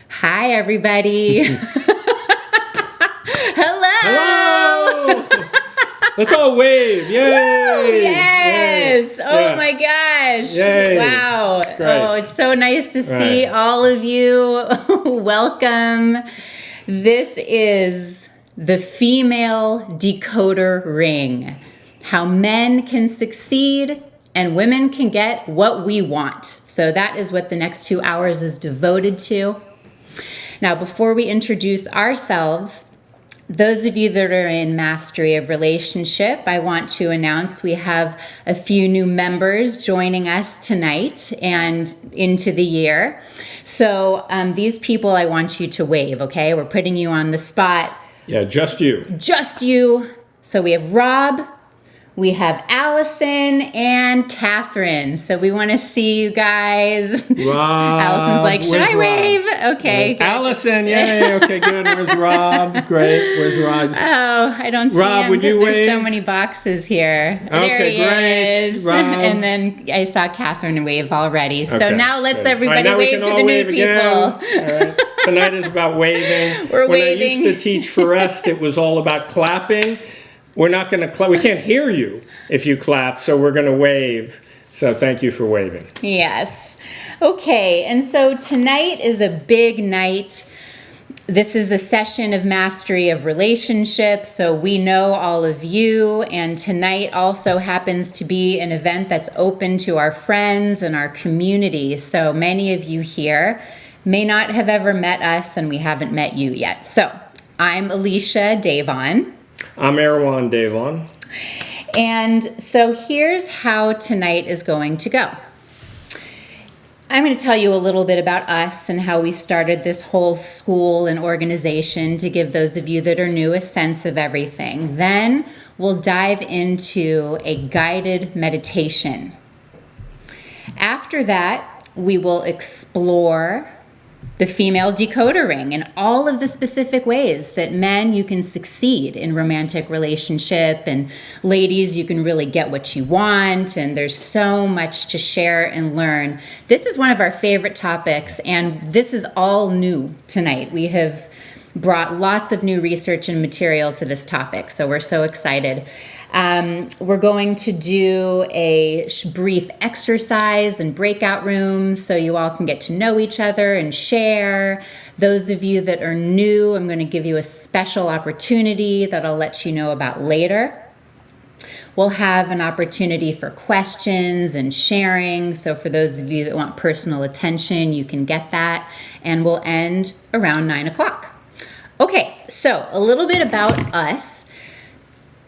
Hi, everybody. Hello. Hello. Let's all wave. Yay. Woo, yes. Yay. Oh, Yeah. my gosh. Yay. Wow. Great. Oh, it's so nice to see all of you. Welcome. This is the Female Decoder Ring. How men can succeed and women can get what we want. So that is what the next 2 hours is devoted to. Now, before we introduce ourselves, those of you that are in Mastery of Relationship, I want to announce we have a few new members joining us tonight and into the year. So these people I want you to wave, okay? We're putting you on the spot. Yeah, just you. Just you. So we have Rob, we have Allison, and Catherine. So we want to see you guys. Rob. Allison's like, should I wave? Okay. Good. Allison, yay. Okay, good. Where's Rob? Great. Where's Rob? Oh, I don't see Rob, him would you because there's so wave? many boxes here. Okay, there he great. is. Rob. And then I saw Catherine wave already. So Okay, now let's good. everybody All right, now we wave can to all the new wave people. again. All right. Tonight is about waving. We're when waving. I used to teach Forest, it was all about clapping. We're not going to clap. We can't hear you if you clap, so we're going to wave. So thank you for waving. Yes. Okay, and so tonight is a big night. This is a session of Mastery of Relationships, so we know all of you, and tonight also happens to be an event that's open to our friends and our community. So many of you here may not have ever met us, and we haven't met you yet. So I'm Alicia Davon. I'm Erwan Davon. And so here's how tonight is going to go. I'm going to tell you a little bit about us and how we started this whole school and organization to give those of you that are new a sense of everything. Then we'll dive into a guided meditation. After that, we will explore the Female Decoder Ring and all of the specific ways that men, you can succeed in romantic relationship, and ladies, you can really get what you want, and there's so much to share and learn. This is one of our favorite topics, and this is all new tonight. We have brought lots of new research and material to this topic, so we're so excited. We're going to do a brief exercise and breakout rooms so you all can get to know each other and share. Those of you that are new, I'm going to give you a special opportunity that I'll let you know about later. We'll have an opportunity for questions and sharing. So for those of you that want personal attention, you can get that. And we'll end around 9 o'clock. Okay, so a little bit about us.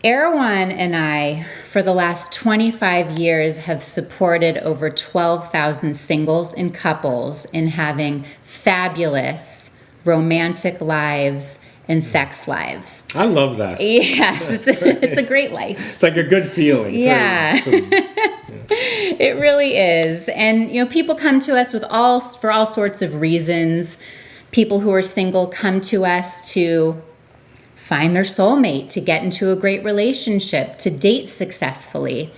Erwan and I, for the last 25 years, have supported over 12,000 singles and couples in having fabulous romantic lives and sex lives. I love that. Yes, it's a great life. It's like a good feeling. Yeah. It really is. And people come to us for all sorts of reasons. People who are single come to us to find their soulmate, to get into a great relationship, to date successfully.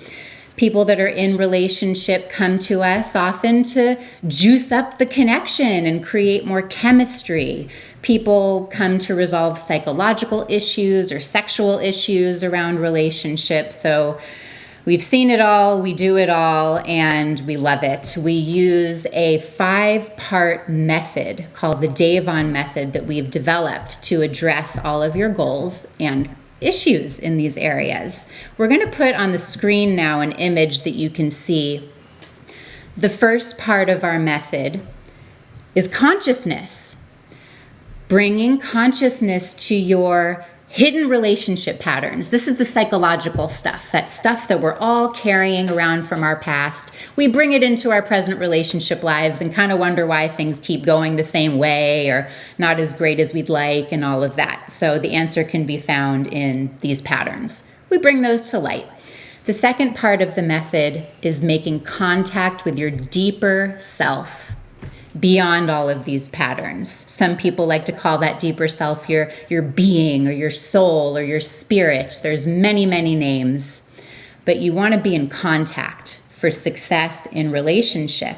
People that are in relationship come to us often to juice up the connection and create more chemistry. People come to resolve psychological issues or sexual issues around relationships. So we've seen it all, we do it all, and we love it. We use a 5-part method called the Davon Method that we've developed to address all of your goals and issues in these areas. We're going to put on the screen now an image that you can see. The first part of our method is consciousness. Bringing consciousness to your hidden relationship patterns. This is the psychological stuff, that stuff that we're all carrying around from our past. We bring it into our present relationship lives and kind of wonder why things keep going the same way or not as great as we'd like and all of that. So the answer can be found in these patterns. We bring those to light. The second part of the method is making contact with your deeper self, beyond all of these patterns. Some people like to call that deeper self your being or your soul or your spirit. There's many, many names, but you want to be in contact for success in relationship,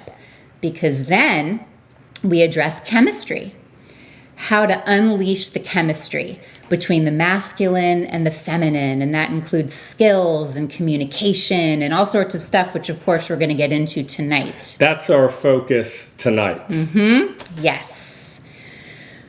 because then we address chemistry. how to unleash the chemistry between the masculine and the feminine. And that includes skills and communication and all sorts of stuff, which of course we're going to get into tonight. That's our focus tonight. Yes.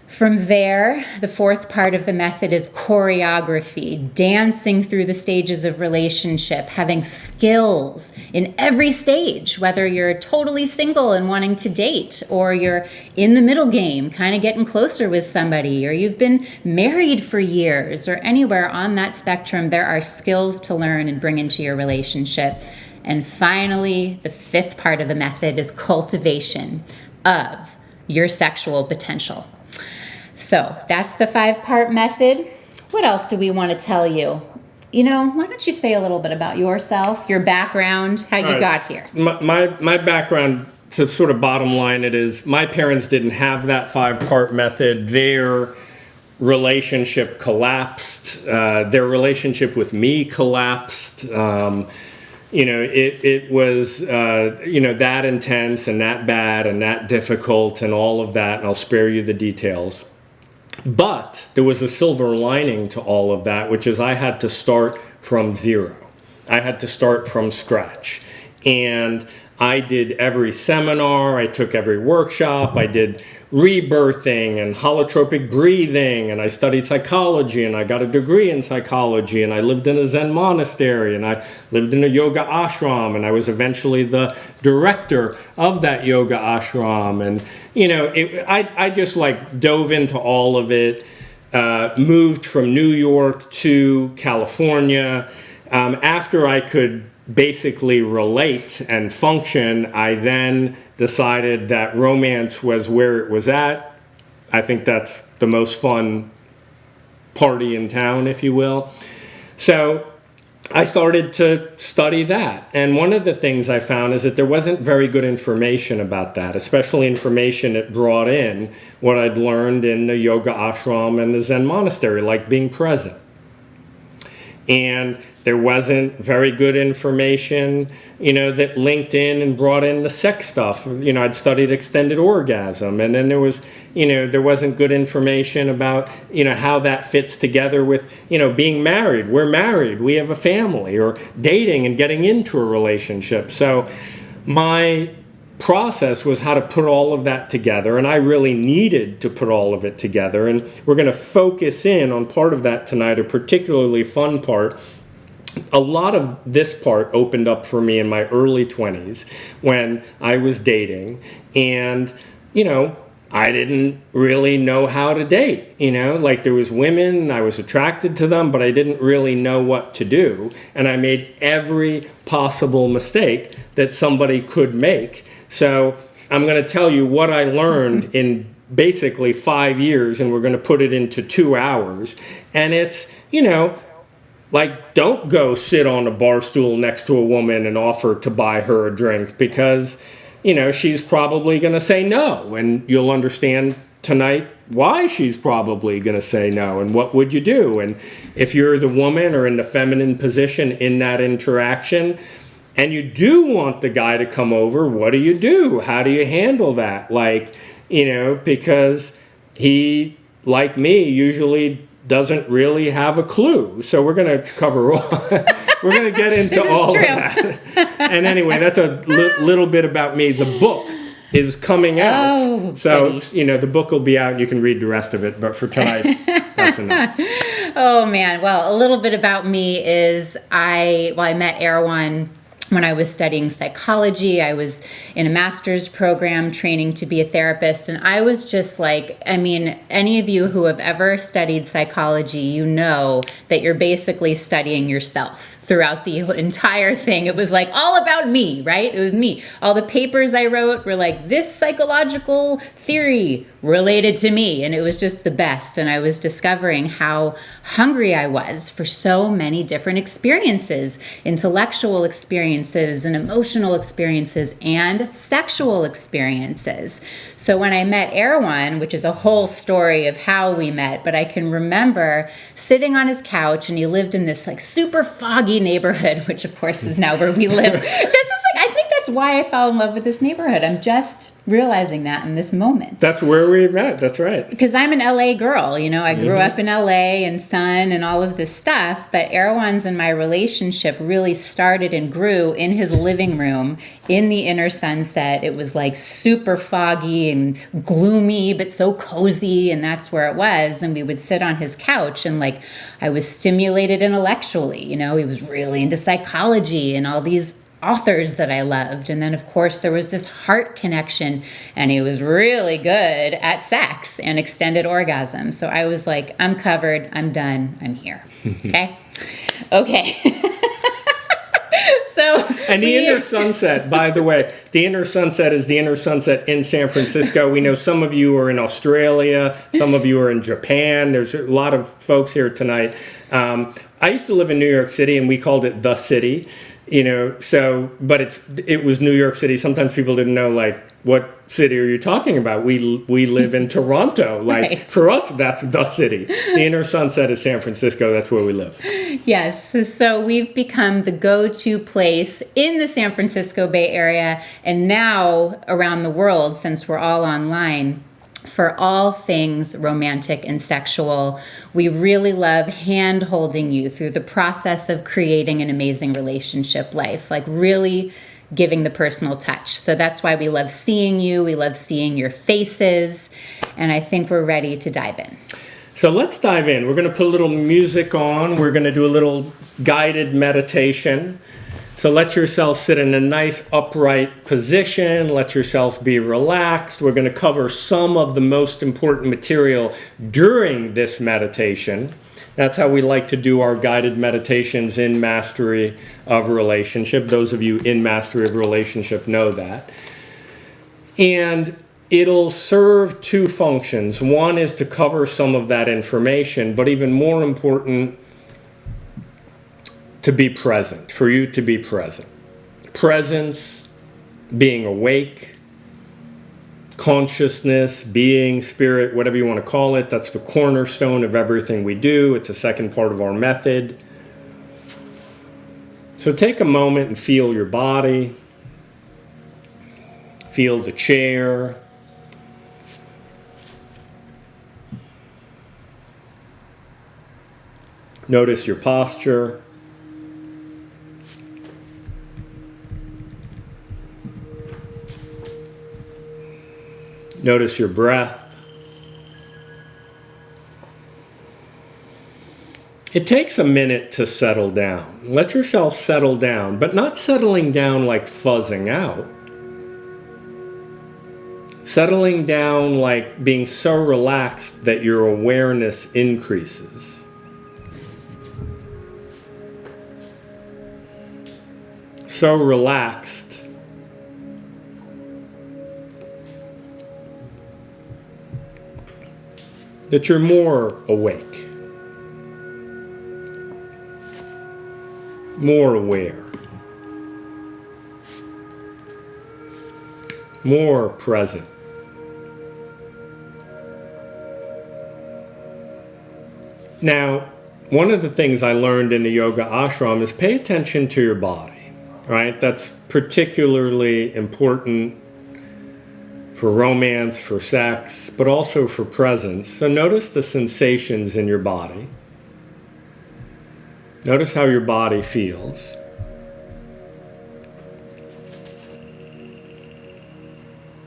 From there, the fourth part of the method is choreography, dancing through the stages of relationship, having skills in every stage, whether you're totally single and wanting to date, or you're in the middle game, kind of getting closer with somebody, or you've been married for years, or anywhere on that spectrum, there are skills to learn and bring into your relationship. And finally, the fifth part of the method is cultivation of your sexual potential. So that's the 5-part method. What else do we want to tell you? Why don't you say a little bit about yourself, your background, how you got here? My background, to sort of bottom line it is, my parents didn't have that 5-part method. Their relationship collapsed. Their relationship with me collapsed. It was, that intense and that bad and that difficult and all of that, and I'll spare you the details. But there was a silver lining to all of that, which is I had to start from zero. I had to start from scratch. And I did every seminar, I took every workshop, I did rebirthing and holotropic breathing, and I studied psychology, and I got a degree in psychology, and I lived in a Zen monastery, and I lived in a yoga ashram, and I was eventually the director of that yoga ashram. And, I just dove into all of it, moved from New York to California. After I could basically relate and function, I then decided that romance was where it was at. I think that's the most fun party in town, if you will. So I started to study that. And one of the things I found is that there wasn't very good information about that, especially information that brought in what I'd learned in the yoga ashram and the Zen monastery, like being present. And there wasn't very good information, that linked in and brought in the sex stuff. I'd studied extended orgasm, and then there wasn't good information about, how that fits together with, being married. We're married, we have a family, or dating and getting into a relationship. So my process was how to put all of that together, and I really needed to put all of it together. And we're going to focus in on part of that tonight, a particularly fun part. A lot of this part opened up for me in my early 20s when I was dating, and I didn't really know how to date. There was women, I was attracted to them, but I didn't really know what to do, and I made every possible mistake that somebody could make. So I'm going to tell you what I learned in basically 5 years, and we're going to put it into 2 hours. And it's, don't go sit on a bar stool next to a woman and offer to buy her a drink, because, she's probably going to say no. And you'll understand tonight why she's probably going to say no, and what would you do. And if you're the woman or in the feminine position in that interaction, and you do want the guy to come over, what do you do? How do you handle that? Because he, like me, usually doesn't really have a clue. So we're going to cover all, we're going to get into all of that. And anyway, that's a little bit about me. The book is coming out. Oh, so, goody. The book will be out and you can read the rest of it. But for tonight, that's enough. Oh, man. Well, a little bit about me is I met Erwan when I was studying psychology. I was in a master's program training to be a therapist. And I was just any of you who have ever studied psychology, you know that you're basically studying yourself throughout the entire thing. It was all about me, right? It was me. All the papers I wrote were this psychological theory related to me. And it was just the best. And I was discovering how hungry I was for so many different experiences, intellectual experiences and emotional experiences and sexual experiences. So when I met Erwan, which is a whole story of how we met, but I can remember sitting on his couch, and he lived in this super foggy neighborhood, which of course is now where we live. I think that's that's why I fell in love with this neighborhood. I'm just realizing that in this moment. That's where we met. That's right. Because I'm an LA girl, I grew up in LA and sun and all of this stuff, but Erwan's and my relationship really started and grew in his living room in the inner Sunset. It was like super foggy and gloomy, but so cozy, and that's where it was. And we would sit on his couch and like I was stimulated intellectually, he was really into psychology and all these authors that I loved. And then, of course, there was this heart connection, and he was really good at sex and extended orgasm. So I was like, I'm covered. I'm done. I'm here. Okay. And the Inner Sunset, by the way, the Inner Sunset is the Inner Sunset in San Francisco. We know some of you are in Australia. Some of you are in Japan. There's a lot of folks here tonight. I used to live in New York City, and we called it the city. But it was New York City. Sometimes people didn't know, like, what city are you talking about? We live in Toronto. Like, right. For us, that's the city. The Inner Sunset is San Francisco. That's where we live. Yes. So we've become the go-to place in the San Francisco Bay Area, and now around the world, since we're all online, for all things romantic and sexual. We really love hand-holding you through the process of creating an amazing relationship life, like really giving the personal touch. So that's why we love seeing you. We love seeing your faces. And I think we're ready to dive in. So let's dive in. We're going to put a little music on. We're going to do a little guided meditation. So let yourself sit in a nice upright position. Let yourself be relaxed. We're going to cover some of the most important material during this meditation. That's how we like to do our guided meditations in Mastery of Relationship. Those of you in Mastery of Relationship know that. And it'll serve two functions. One is to cover some of that information, but even more important, to be present, for you to be present. Presence, being awake, consciousness, being, spirit, whatever you want to call it, that's the cornerstone of everything we do. It's a second part of our method. So take a moment and feel your body. Feel the chair. Notice your posture. Notice your breath. It takes a minute to settle down. Let yourself settle down, but not settling down like fuzzing out. Settling down like being so relaxed that your awareness increases. So relaxed that you're more awake, more aware, more present. Now, one of the things I learned in the yoga ashram is pay attention to your body, right? That's particularly important for romance, for sex, but also for presence. So notice the sensations in your body. Notice how your body feels.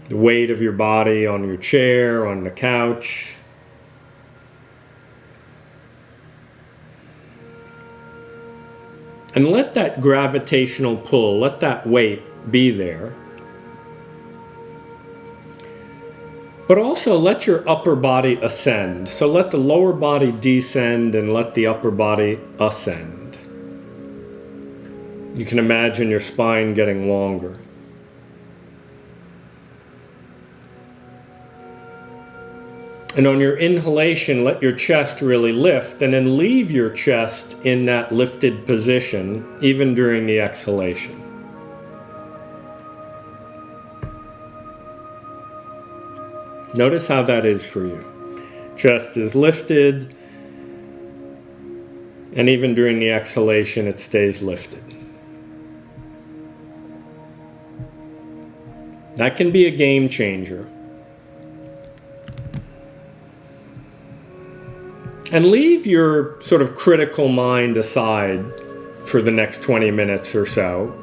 The weight of your body on your chair, on the couch. And let that gravitational pull, let that weight be there. But also let your upper body ascend. So let the lower body descend and let the upper body ascend. You can imagine your spine getting longer. And on your inhalation, let your chest really lift, and then leave your chest in that lifted position, even during the exhalation. Notice how that is for you. Chest is lifted, and even during the exhalation, it stays lifted. That can be a game changer. And leave your sort of critical mind aside for the next 20 minutes or so.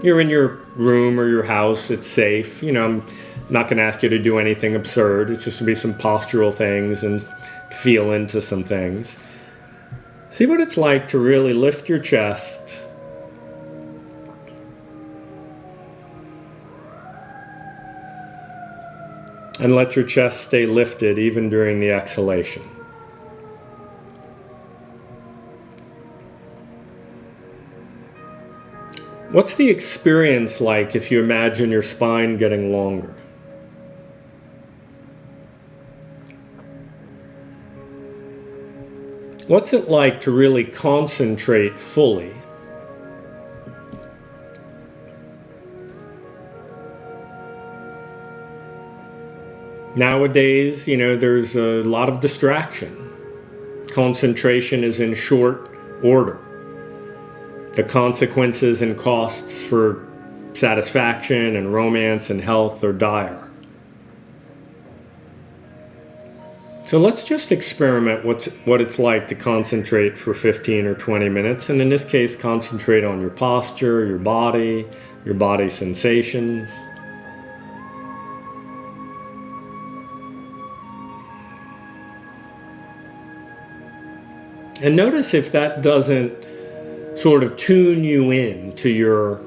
You're in your room or your house, it's safe. I'm not going to ask you to do anything absurd. It's just going to be some postural things and feel into some things. See what it's like to really lift your chest. And let your chest stay lifted even during the exhalation. What's the experience like if you imagine your spine getting longer? What's it like to really concentrate fully? Nowadays, there's a lot of distraction. Concentration is in short order. The consequences and costs for satisfaction and romance and health are dire. So let's just experiment what it's like to concentrate for 15 or 20 minutes. And in this case, concentrate on your posture, your body sensations. And notice if that doesn't sort of tune you in to your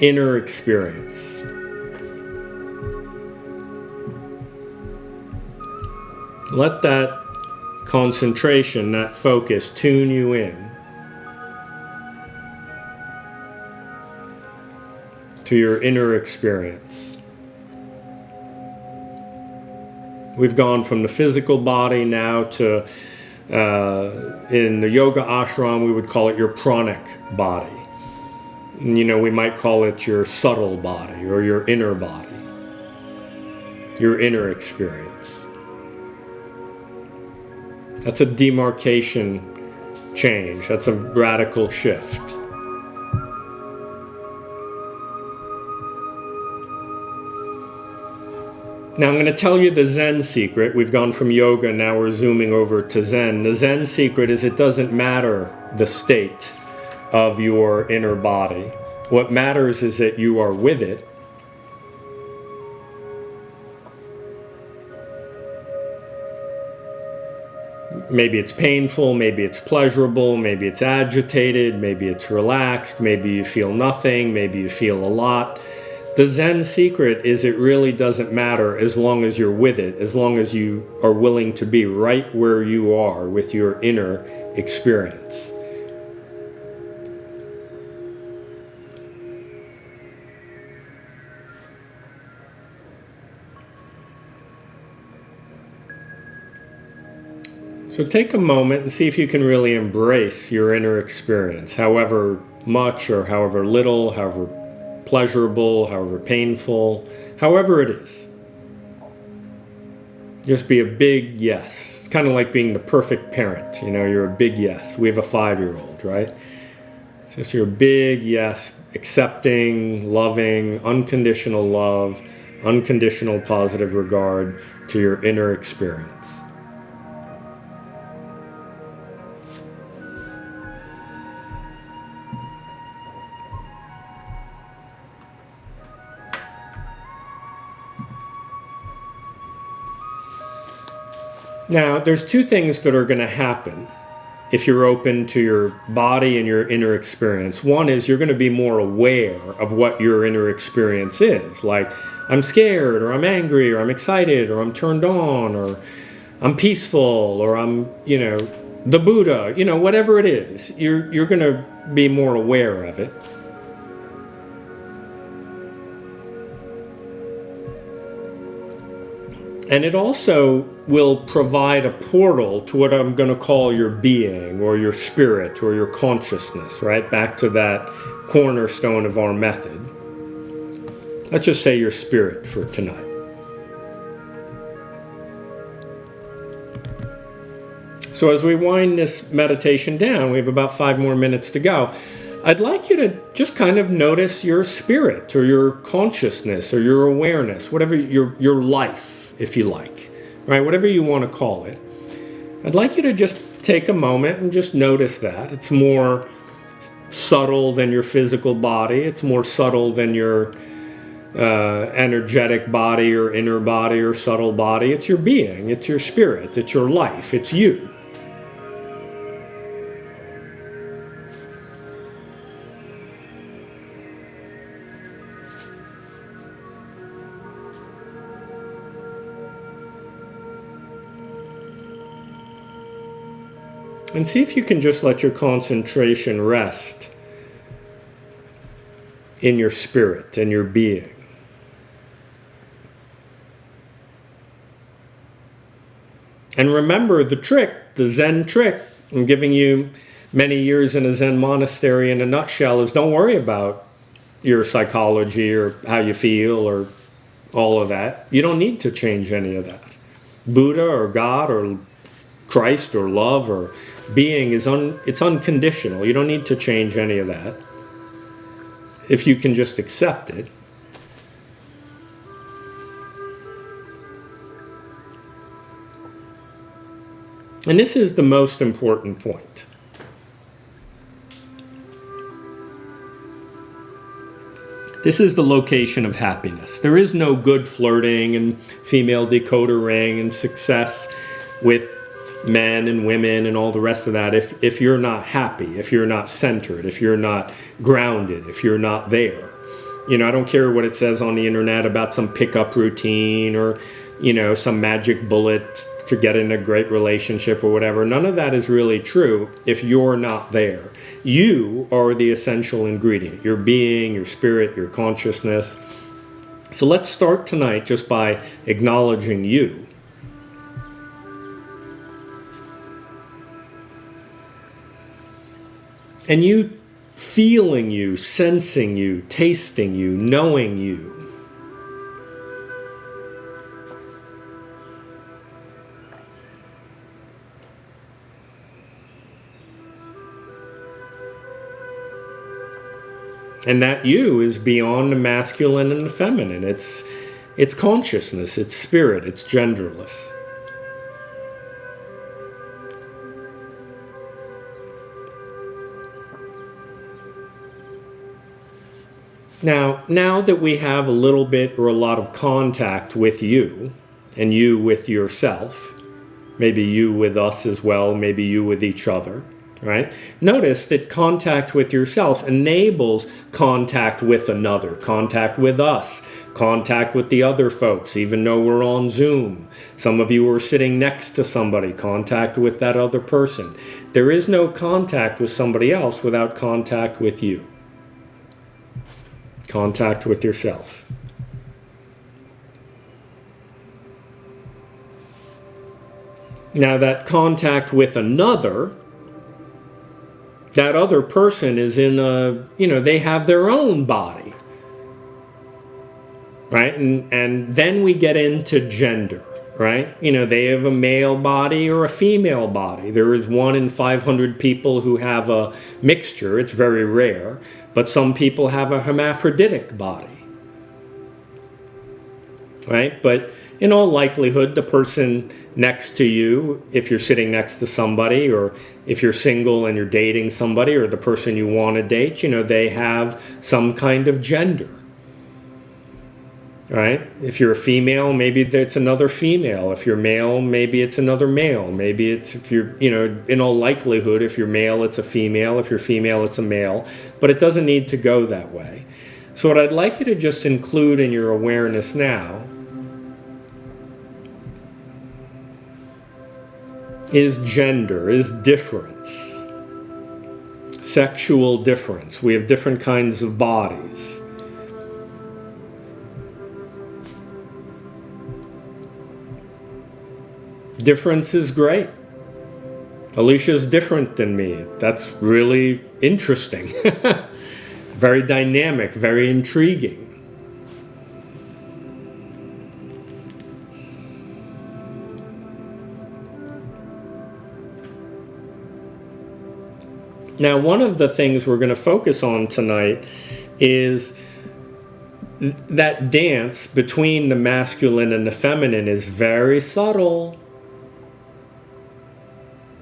inner experience. Let that concentration, that focus, tune you in to your inner experience. We've gone from the physical body now to, in the yoga ashram, we would call it your pranic body. We might call it your subtle body or your inner body, your inner experience. That's a demarcation change. That's a radical shift. Now I'm going to tell you the Zen secret. We've gone from yoga, now we're zooming over to Zen. The Zen secret is it doesn't matter the state of your inner body. What matters is that you are with it. Maybe it's painful, maybe it's pleasurable, maybe it's agitated, maybe it's relaxed, maybe you feel nothing, maybe you feel a lot. The Zen secret is it really doesn't matter as long as you're with it, as long as you are willing to be right where you are with your inner experience. So take a moment and see if you can really embrace your inner experience, however much or however little, however pleasurable, however painful, however it is. Just be a big yes. It's kind of like being the perfect parent. You're a big yes. We have a 5-year-old, right? It's just your big yes, accepting, loving, unconditional love, unconditional positive regard to your inner experience. Now, there's two things that are going to happen if you're open to your body and your inner experience. One is you're going to be more aware of what your inner experience is. Like, I'm scared, or I'm angry, or I'm excited, or I'm turned on, or I'm peaceful, or I'm, the Buddha, whatever it is. You're going to be more aware of it. And it also will provide a portal to what I'm going to call your being or your spirit or your consciousness, right? Back to that cornerstone of our method. Let's just say your spirit for tonight. So as we wind this meditation down, we have about 5 more minutes to go. I'd like you to just kind of notice your spirit or your consciousness or your awareness, whatever your life, if you like, right? Whatever you want to call it. I'd like you to just take a moment and just notice that. It's more subtle than your physical body. It's more subtle than your energetic body or inner body or subtle body. It's your being. It's your spirit. It's your life. It's you. And see if you can just let your concentration rest in your spirit and your being. And remember the trick, the Zen trick I'm giving you many years in a Zen monastery in a nutshell is don't worry about your psychology or how you feel or all of that. You don't need to change any of that. Buddha or God or Christ or love or being it's unconditional. You don't need to change any of that. If you can just accept it. And this is the most important point. This is the location of happiness. There is no good flirting and female decoder ring and success with men and women and all the rest of that if you're not happy, if you're not centered, if you're not grounded, if you're not there. You know, I don't care what it says on the internet about some pickup routine or, you know, some magic bullet for getting a great relationship or whatever. None of that is really true if you're not there. You are the essential ingredient. Your being, your spirit, your consciousness. So let's start tonight just by acknowledging you. And you feeling you, sensing you, tasting you, knowing you. And that you is beyond the masculine and the feminine. It's consciousness, it's spirit, it's genderless. Now that we have a little bit or a lot of contact with you, and you with yourself, maybe you with us as well, maybe you with each other, right? Notice that contact with yourself enables contact with another, contact with us, contact with the other folks, even though we're on Zoom. Some of you are sitting next to somebody, contact with that other person. There is no contact with somebody else without contact with you. Contact with yourself. Now that contact with another, that other person is in they have their own body. Right? And then we get into gender, right? They have a male body or a female body. There is 1 in 500 people who have a mixture. It's very rare. But some people have a hermaphroditic body, right? But in all likelihood, the person next to you, if you're sitting next to somebody, or if you're single and you're dating somebody, or the person you want to date, they have some kind of gender, right? If you're a female, maybe it's another female. If you're male, maybe it's another male. Maybe it's, if you're, in all likelihood, if you're male, it's a female. If you're female, it's a male. But it doesn't need to go that way. So what I'd like you to just include in your awareness now is gender, is difference. Sexual difference. We have different kinds of bodies. Difference is great. Alicia's different than me. That's really interesting. Very dynamic, very intriguing. Now, one of the things we're going to focus on tonight is that dance between the masculine and the feminine is very subtle.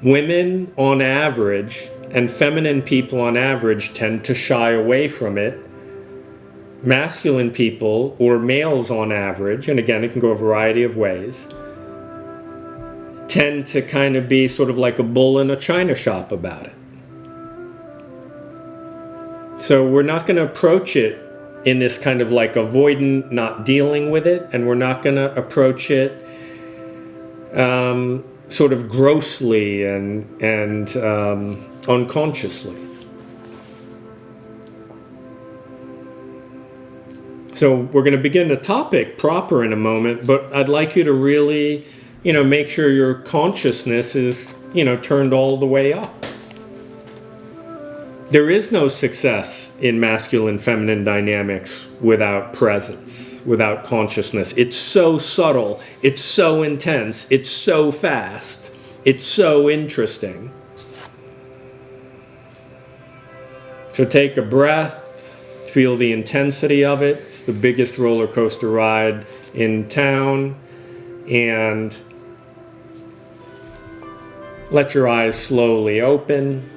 Women on average and feminine people on average tend to shy away from it. Masculine people, or males on average, and again it can go a variety of ways, tend to kind of be sort of like a bull in a china shop about it. So we're not going to approach it in this kind of like avoidant, not dealing with it, and we're not going to approach it sort of grossly and unconsciously. So we're going to begin the topic proper in a moment, but I'd like you to really, make sure your consciousness is, turned all the way up. There is no success in masculine-feminine dynamics without presence, without consciousness. It's so subtle, it's so intense, it's so fast, it's so interesting. So take a breath, feel the intensity of it. It's the biggest roller coaster ride in town, and let your eyes slowly open.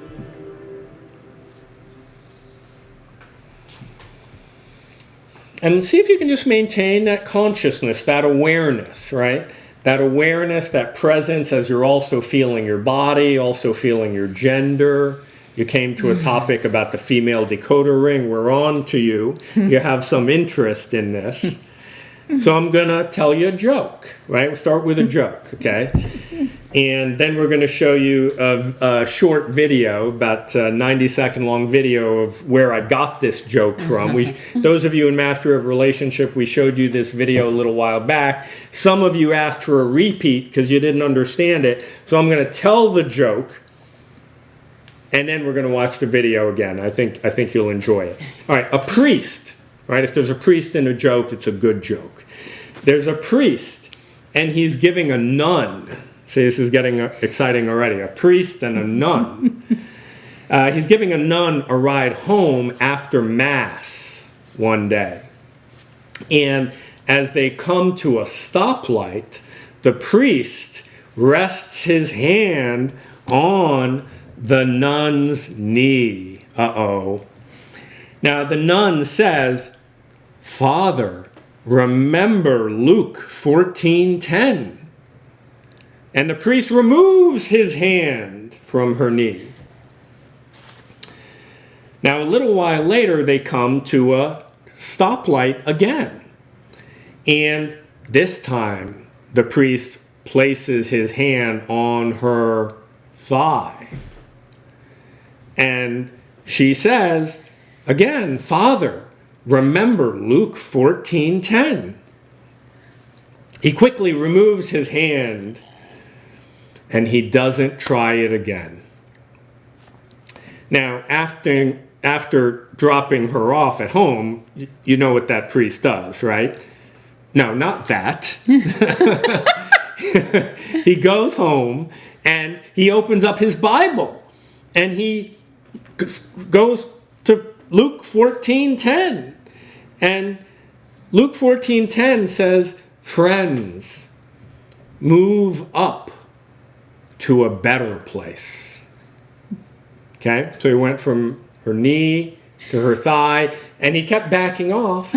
And see if you can just maintain that consciousness, that awareness, right? That awareness, that presence as you're also feeling your body, also feeling your gender. You came to a topic about the female decoder ring. We're on to you. You have some interest in this. So I'm going to tell you a joke, right? We'll start with a joke, okay? And then we're going to show you a short video, about a 90-second long video of where I got this joke from. Those of you in Master of Relationship, we showed you this video a little while back. Some of you asked for a repeat because you didn't understand it. So I'm going to tell the joke, and then we're going to watch the video again. I think you'll enjoy it. All right, a priest, right? If there's a priest in a joke, it's a good joke. There's a priest, and he's giving a nun. See, this is getting exciting already. A priest and a nun. He's giving a nun a ride home after Mass one day. And as they come to a stoplight, the priest rests his hand on the nun's knee. Uh-oh. Now, the nun says, "Father, remember Luke 14:10. And the priest removes his hand from her knee. Now, a little while later, they come to a stoplight again. And this time, the priest places his hand on her thigh. And she says, again, "Father, remember Luke 14:10. He quickly removes his hand, and he doesn't try it again. Now, after dropping her off at home, you know what that priest does, right? No, not that. He goes home, and he opens up his Bible, and he goes to Luke 14:10. And Luke 14:10 says, "Friends, move up to a better place." Okay, so he went from her knee to her thigh, and he kept backing off.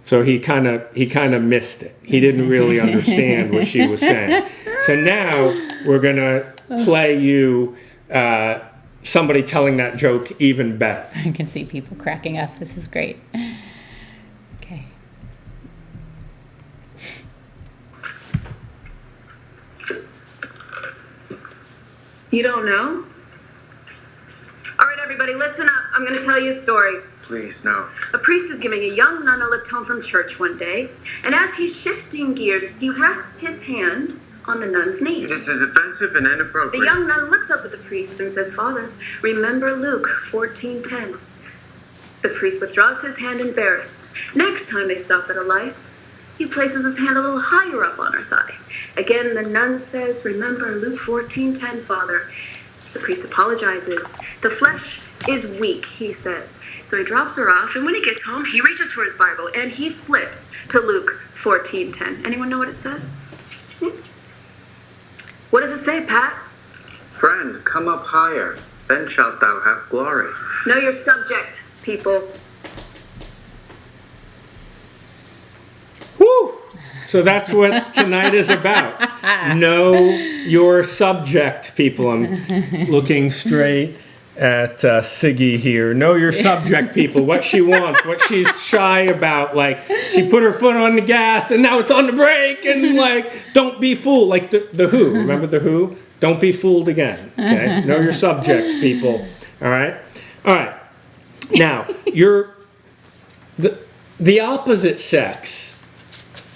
So he kind of missed it. He didn't really understand what she was saying. So now we're gonna play you somebody telling that joke even better. I can see people cracking up. This is great. Okay. You don't know? All right, everybody, listen up. I'm going to tell you a story. Please, no. A priest is giving a young nun a lift home from church one day, and as he's shifting gears, he rests his hand on the nun's knee. This is offensive and inappropriate. The young nun looks up at the priest and says, "Father, remember Luke 14:10. The priest withdraws his hand embarrassed. Next time they stop at a light, he places his hand a little higher up on her thigh. Again, the nun says, "Remember Luke 14:10, Father." The priest apologizes. The flesh is weak, he says. So he drops her off, and when he gets home, he reaches for his Bible, and he flips to Luke 14:10. Anyone know what it says? What does it say, Pat? Friend, come up higher, then shalt thou have glory. Know your subject, people. Woo! So that's what tonight is about. Know your subject, people. I'm looking straight at Siggy here. Know your subject, people. What she wants, what she's shy about. Like, she put her foot on the gas and now it's on the brake. And like, don't be fooled. Like the Who. Remember the Who? Don't be fooled again. Okay? Know your subject, people. All right? All right. Now, the opposite sex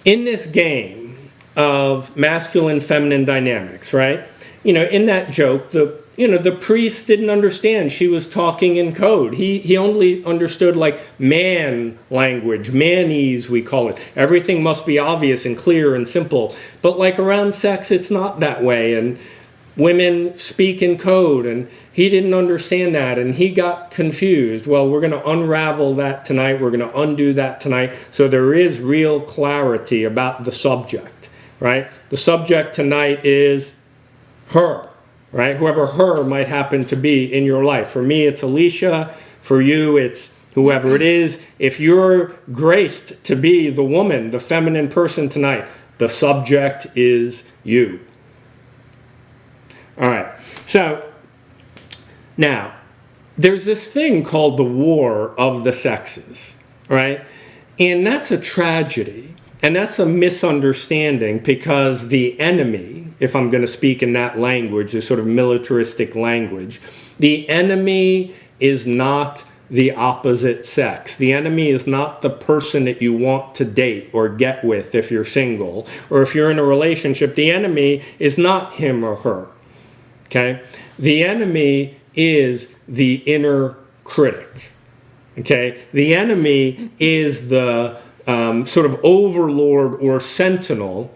in this game of masculine feminine dynamics, right? You know, in that joke, the priest didn't understand. She was talking in code. He only understood like man language, manese we call it. Everything must be obvious and clear and simple. But like around sex, it's not that way. And women speak in code, and he didn't understand that, and he got confused. Well, we're going to unravel that tonight. We're going to undo that tonight. So there is real clarity about the subject, right? The subject tonight is her, right? Whoever her might happen to be in your life. For me, it's Alicia. For you, it's whoever it is. If you're graced to be the woman, the feminine person tonight, the subject is you. All right, so now there's this thing called the war of the sexes, right? And that's a tragedy, and that's a misunderstanding because the enemy, if I'm going to speak in that language, this sort of militaristic language, the enemy is not the opposite sex. The enemy is not the person that you want to date or get with if you're single, or if you're in a relationship. The enemy is not him or her. Okay, the enemy is the inner critic. Okay, the enemy is the sort of overlord or sentinel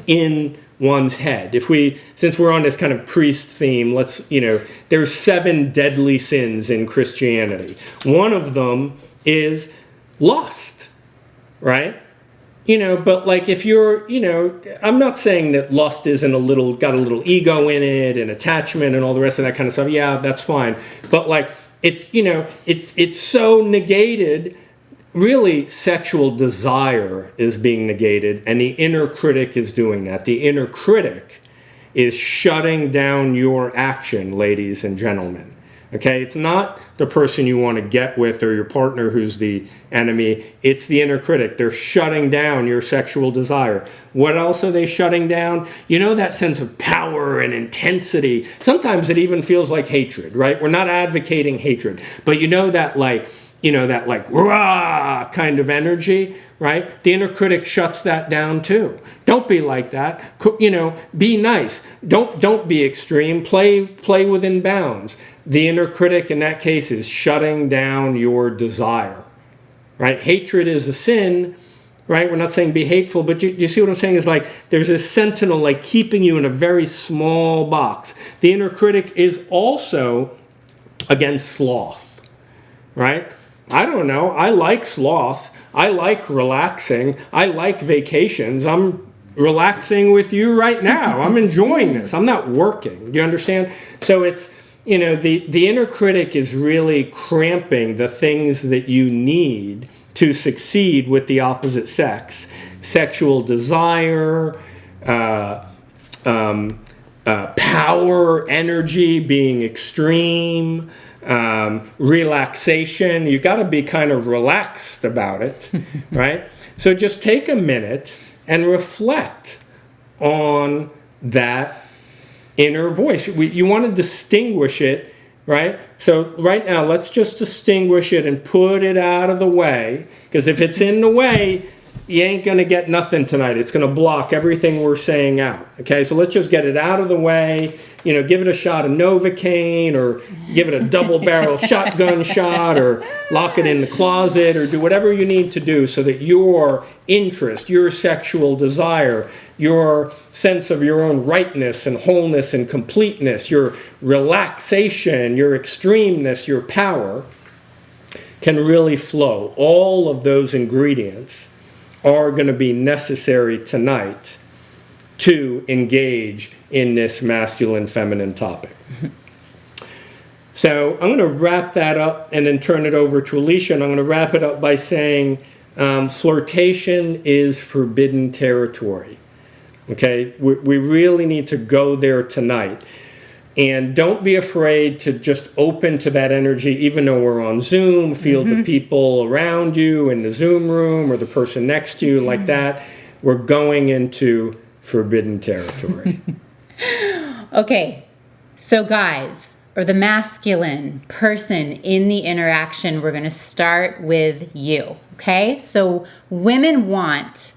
in one's head. Since we're on this kind of priest theme, there's 7 deadly sins in Christianity. One of them is lust, right? But like if you're, I'm not saying that lust isn't got a little ego in it and attachment and all the rest of that kind of stuff. Yeah, that's fine. But like it's, it's so negated. Really, sexual desire is being negated, and the inner critic is doing that. The inner critic is shutting down your action, ladies and gentlemen. Okay, it's not the person you want to get with or your partner who's the enemy. It's the inner critic. They're shutting down your sexual desire. What else are they shutting down? that sense of power and intensity. Sometimes it even feels like hatred, right? We're not advocating hatred, but that rah kind of energy, right? The inner critic shuts that down too. Don't be like that. Be nice. Don't be extreme. Play within bounds. The inner critic in that case is shutting down your desire, right? Hatred is a sin, right? We're not saying be hateful, but you see what I'm saying is like there's this sentinel like keeping you in a very small box. The inner critic is also against sloth, right? I don't know. I like sloth. I like relaxing. I like vacations. I'm relaxing with you right now. I'm enjoying this. I'm not working. Do you understand? So it's, the inner critic is really cramping the things that you need to succeed with the opposite sex. Sexual desire, power, energy, being extreme, relaxation. You got to be kind of relaxed about it, right? So just take a minute and reflect on that inner voice. You want to distinguish it, right? So right now, let's just distinguish it and put it out of the way, because if it's in the way, you ain't going to get nothing tonight. It's going to block everything we're saying out. Okay, so let's just get it out of the way. Give it a shot of Novocaine, or give it a double barrel shotgun shot, or lock it in the closet, or do whatever you need to do so that your interest, your sexual desire, your sense of your own rightness and wholeness and completeness, your relaxation, your extremeness, your power can really flow. All of those ingredients are going to be necessary tonight to engage in this masculine-feminine topic. So I'm going to wrap that up and then turn it over to Alicia, and I'm going to wrap it up by saying flirtation is forbidden territory. Okay? We really need to go there tonight. And don't be afraid to just open to that energy, even though we're on Zoom. Feel the people around you in the Zoom room or the person next to you like that. We're going into forbidden territory. Okay, so guys, or the masculine person in the interaction, we're going to start with you. Okay, so women want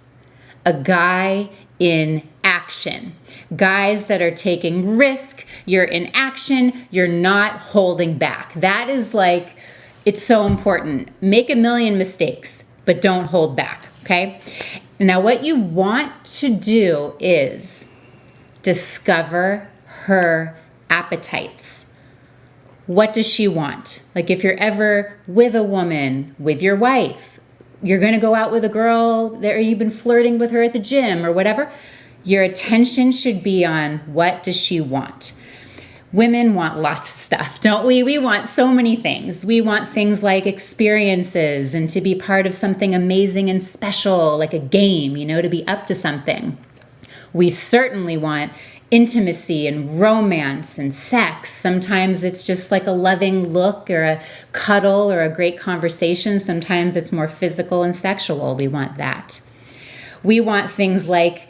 a guy in action. Guys that are taking risk, you're in action, you're not holding back. That is like, it's so important. Make a million mistakes, but don't hold back, okay? Now what you want to do is discover her appetites. What does she want? Like if you're ever with a woman, with your wife, you're gonna go out with a girl that you've been flirting with her at the gym or whatever, your attention should be on what does she want. Women want lots of stuff, don't we? We want so many things. We want things like experiences and to be part of something amazing and special, like a game, to be up to something. We certainly want intimacy and romance and sex. Sometimes it's just like a loving look or a cuddle or a great conversation. Sometimes it's more physical and sexual. We want that. We want things like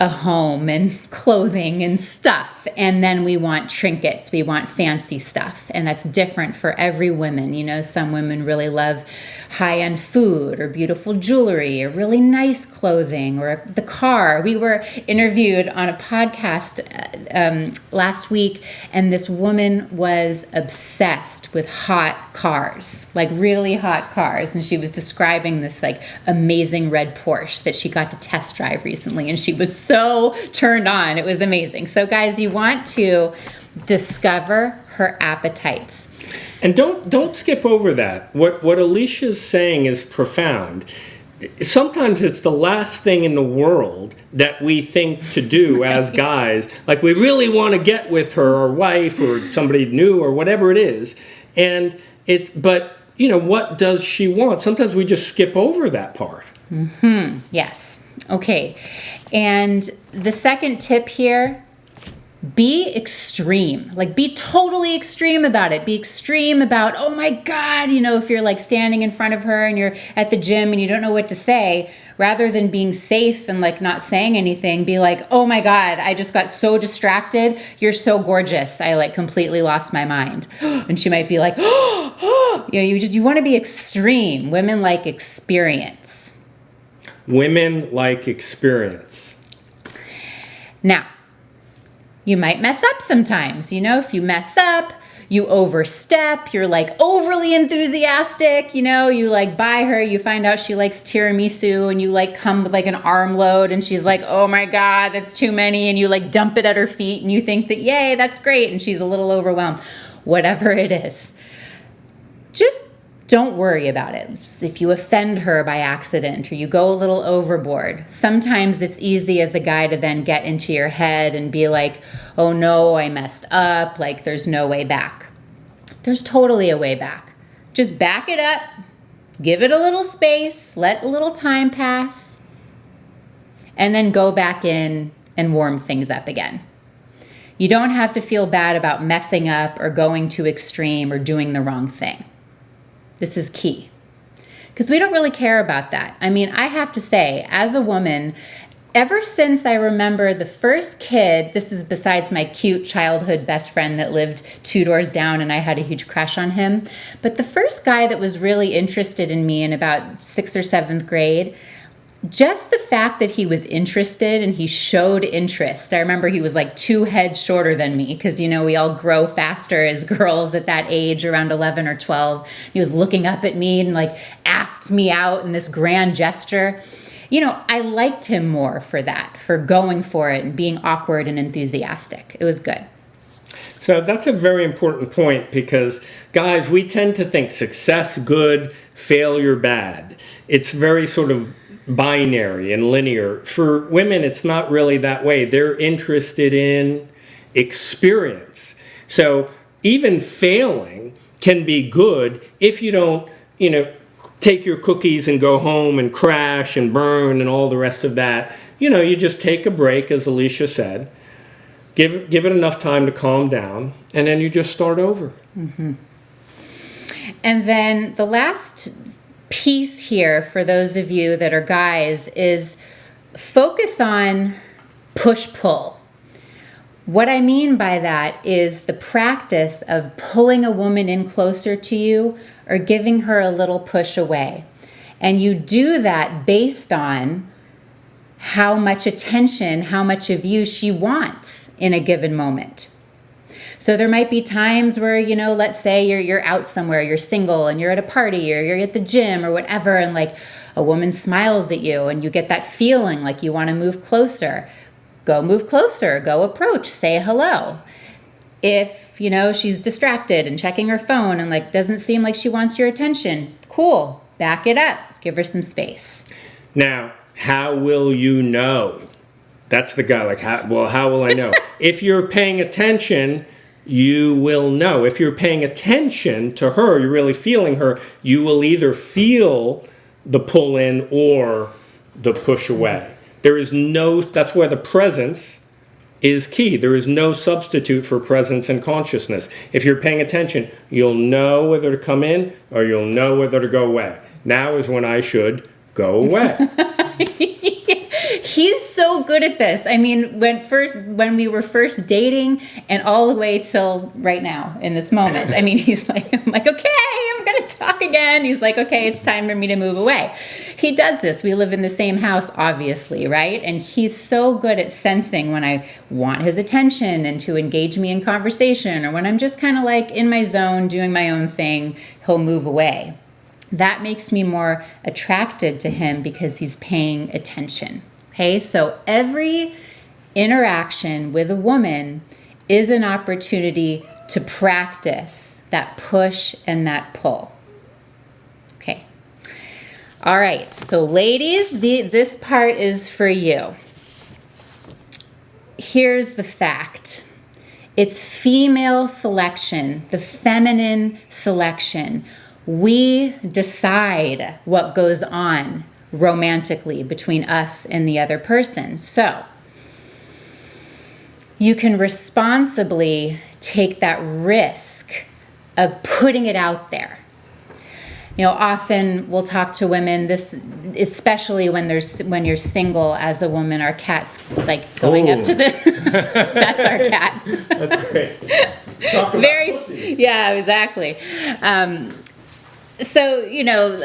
a home and clothing and stuff. And then we want trinkets. We want fancy stuff. And that's different for every woman. Some women really love high-end food or beautiful jewelry or really nice clothing or the car. We were interviewed on a podcast last week, and this woman was obsessed with hot cars, like really hot cars. And she was describing this like amazing red Porsche that she got to test drive recently. And she was so turned on. It was amazing. So guys, you want to discover her appetites. And don't skip over that. What Alicia's saying is profound. Sometimes it's the last thing in the world that we think to do as guys. Like we really want to get with her or wife or somebody new or whatever it is. But what does she want? Sometimes we just skip over that part. Yes. Okay. And the second tip here, be extreme. Like be totally extreme about it. Be extreme about, oh my God, if you're like standing in front of her and you're at the gym and you don't know what to say, rather than being safe and like not saying anything, be like, oh my God, I just got so distracted. You're so gorgeous. I like completely lost my mind. And she might be like, you want to be extreme. Women like experience. Women like experience. Now, you might mess up sometimes. If you mess up, you overstep, you're like overly enthusiastic, you like buy her, you find out she likes tiramisu and you like come with like an armload and she's like, oh my God, that's too many. And you like dump it at her feet and you think that, yay, that's great. And she's a little overwhelmed. Whatever it is, just don't worry about it. If you offend her by accident or you go a little overboard, sometimes it's easy as a guy to then get into your head and be like, oh no, I messed up. Like there's no way back. There's totally a way back. Just back it up, give it a little space, let a little time pass, and then go back in and warm things up again. You don't have to feel bad about messing up or going too extreme or doing the wrong thing. This is key because we don't really care about that. I mean, I have to say, as a woman, ever since I remember the first kid, this is besides my cute childhood best friend that lived 2 doors down and I had a huge crush on him, but the first guy that was really interested in me in about 6th or 7th grade, just the fact that he was interested and he showed interest. I remember he was like 2 heads shorter than me because, we all grow faster as girls at that age, around 11 or 12. He was looking up at me and like asked me out in this grand gesture. I liked him more for that, for going for it and being awkward and enthusiastic. It was good. So that's a very important point because, guys, we tend to think success good, failure bad. It's very sort of binary and linear. For women, it's not really that way. They're interested in experience. So even failing can be good if you don't, take your cookies and go home and crash and burn and all the rest of that. You just take a break, as Alicia said. Give it enough time to calm down, and then you just start over. Mm-hmm. And then the last piece here for those of you that are guys is focus on push-pull. What I mean by that is the practice of pulling a woman in closer to you or giving her a little push away. And you do that based on how much attention, how much of you she wants in a given moment. So there might be times where, let's say you're out somewhere, you're single and you're at a party or you're at the gym or whatever, and like a woman smiles at you and you get that feeling like you want to move closer. Go move closer, go approach, say hello. If, she's distracted and checking her phone and like doesn't seem like she wants your attention, cool, back it up, give her some space. Now, how will you know? That's the guy, like, how will I know? If you're paying attention, you will know. If you're paying attention to her, you're really feeling her, you will either feel the pull in or the push away. That's where the presence is key. There is no substitute for presence and consciousness. If you're paying attention, you'll know whether to come in or you'll know whether to go away. Now is when I should go away. He's so good at this. I mean, when we were first dating and all the way till right now in this moment, I mean, I'm like, okay, I'm going to talk again. He's like, okay, it's time for me to move away. He does this. We live in the same house, obviously, right? And he's so good at sensing when I want his attention and to engage me in conversation, or when I'm just kind of like in my zone doing my own thing, he'll move away. That makes me more attracted to him because he's paying attention. Okay, so every interaction with a woman is an opportunity to practice that push and that pull. Okay. All right, so ladies, this part is for you. Here's the fact. It's female selection, the feminine selection. We decide what goes on romantically between us and the other person. So you can responsibly take that risk of putting it out there. Often we'll talk to women, this especially when you're single as a woman. Our cat's like going up to the that's our cat. That's great. Talk about pussy. Yeah, exactly. So,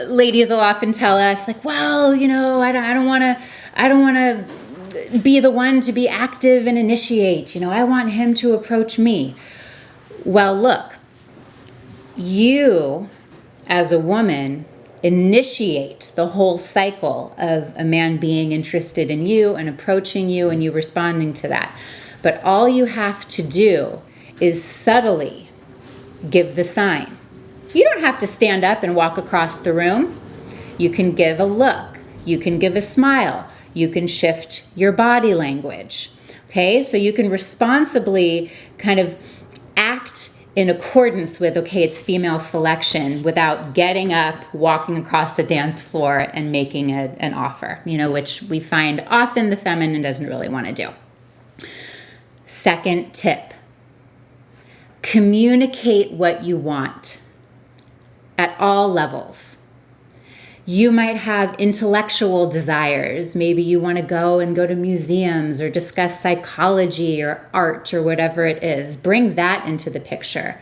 ladies will often tell us like, well, I don't want to be the one to be active and initiate. I want him to approach me. Well, look, you as a woman initiate the whole cycle of a man being interested in you and approaching you and you responding to that. But all you have to do is subtly give the sign. You don't have to stand up and walk across the room. You can give a look. You can give a smile. You can shift your body language. Okay, so you can responsibly kind of act in accordance with, okay, it's female selection without getting up, walking across the dance floor and making an offer, which we find often the feminine doesn't really want to do. Second tip, communicate what you want at all levels. You might have intellectual desires. Maybe you want to go to museums or discuss psychology or art or whatever it is. Bring that into the picture.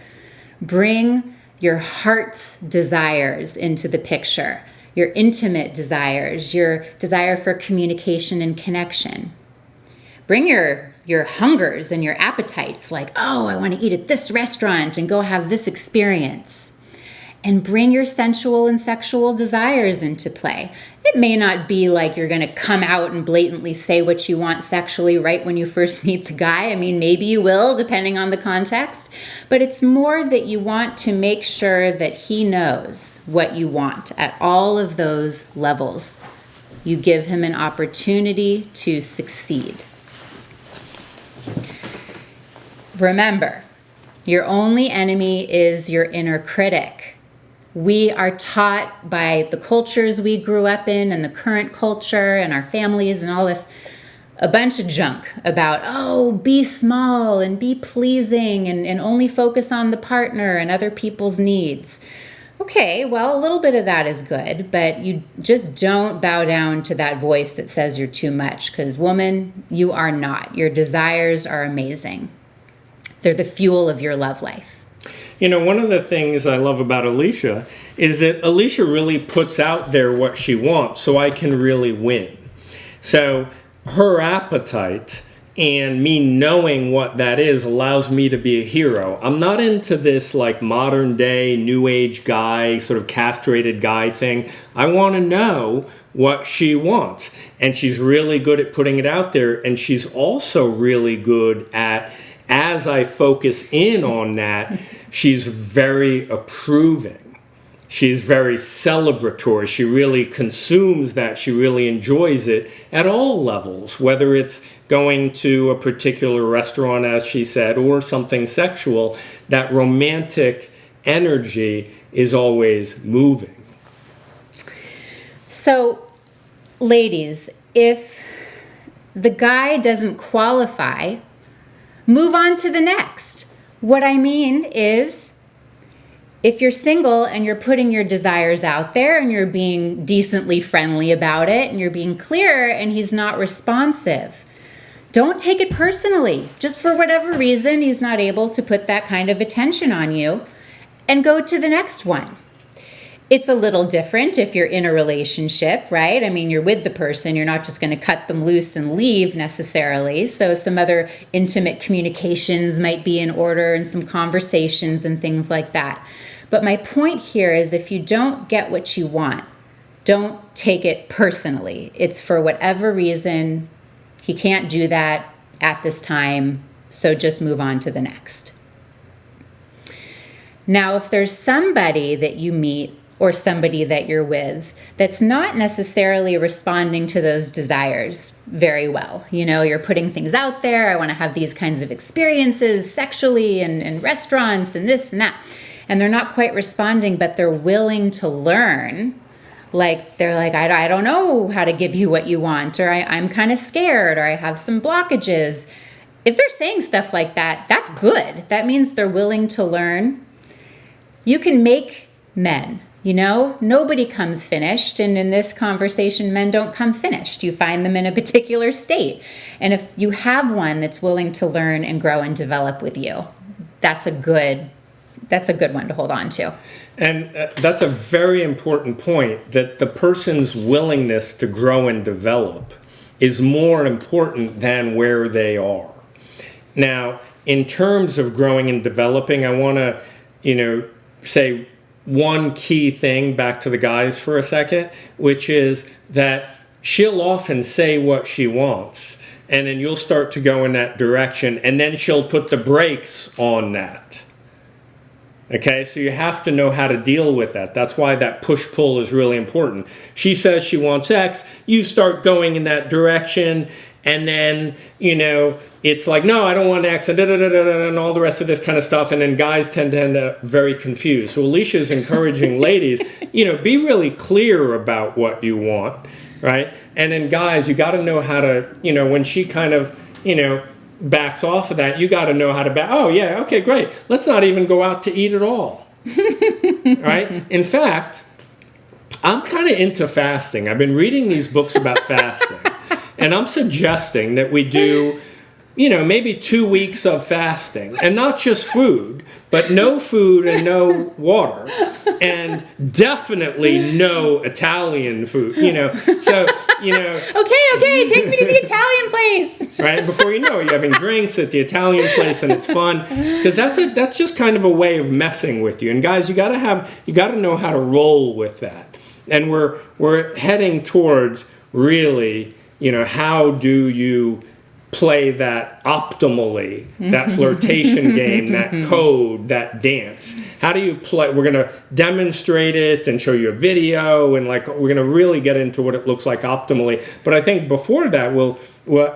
Bring your heart's desires into the picture. your intimate desires, your desire for communication and connection. Bring your hungers and your appetites, like, oh, I want to eat at this restaurant and go have this experience. And bring your sensual and sexual desires into play. It may not be like you're going to come out and blatantly say what you want sexually right when you first meet the guy. I mean, maybe you will, depending on the context. But it's more that you want to make sure that he knows what you want at all of those levels. You give him an opportunity to succeed. Remember, your only enemy is your inner critic. We are taught by the cultures we grew up in and the current culture and our families and all this, a bunch of junk about, oh, be small and be pleasing and only focus on the partner and other people's needs. Okay, well, a little bit of that is good, but you just don't bow down to that voice that says you're too much, because woman, you are not. Your desires are amazing. They're the fuel of your love life. You know, one of the things I love about Alicia is that Alicia really puts out there what she wants, so I can really win. So her appetite and me knowing what that is allows me to be a hero. I'm not into this like modern day new age guy, sort of castrated guy thing. I want to know what she wants. And she's really good at putting it out there. And she's also really good at, as I focus in on that, she's very approving. She's very celebratory. She really consumes that. She really enjoys it at all levels, whether it's going to a particular restaurant, as she said, or something sexual. That romantic energy is always moving. So, ladies, if the guy doesn't qualify, move on to the next. What I mean is, if you're single and you're putting your desires out there and you're being decently friendly about it and you're being clear and he's not responsive, don't take it personally. Just for whatever reason, he's not able to put that kind of attention on you, and go to the next one. It's a little different if you're in a relationship, right? I mean, you're with the person. You're not just going to cut them loose and leave necessarily. So some other intimate communications might be in order and some conversations and things like that. But my point here is, if you don't get what you want, don't take it personally. It's for whatever reason. He can't do that at this time, so just move on to the next. Now, if there's somebody that you meet or somebody that you're with that's not necessarily responding to those desires very well. You know, you're putting things out there. I want to have these kinds of experiences sexually and in restaurants and this and that. And they're not quite responding, but they're willing to learn. Like, they're like, I don't know how to give you what you want, or I'm kind of scared, or I have some blockages. If they're saying stuff like that, that's good. That means they're willing to learn. You can make men. You know, nobody comes finished, and in this conversation, men don't come finished. You find them in a particular state. And if you have one that's willing to learn and grow and develop with you, that's a good one to hold on to. And that's a very important point, that the person's willingness to grow and develop is more important than where they are. Now, in terms of growing and developing, I want to, say one key thing back to the guys for a second, which is that she'll often say what she wants, and then you'll start to go in that direction, and then she'll put the brakes on that. Okay, so you have to know how to deal with that. That's why that push-pull is really important. She says she wants X, you start going in that direction, and then, it's like, no, I don't want X, and all the rest of this kind of stuff, and then guys tend to end up very confused. So Alicia's encouraging ladies, be really clear about what you want, right? And then guys, you got to know how to, when she kind of, backs off of that, you got to know how to back. Oh yeah, okay, great. Let's not even go out to eat at all. Right? In fact, I'm kind of into fasting. I've been reading these books about fasting, and I'm suggesting that we do maybe 2 weeks of fasting, and not just food, but no food and no water, and definitely no Italian food, so, Okay, take me to the Italian place. right? Before you know it, you're having drinks at the Italian place, and it's fun, because that's just kind of a way of messing with you. And guys, you got to know how to roll with that. And we're heading towards really, how do you play that optimally, that flirtation game, that code, that dance. How do you play? We're going to demonstrate it and show you a video, and we're going to really get into what it looks like optimally. But I think before that, we'll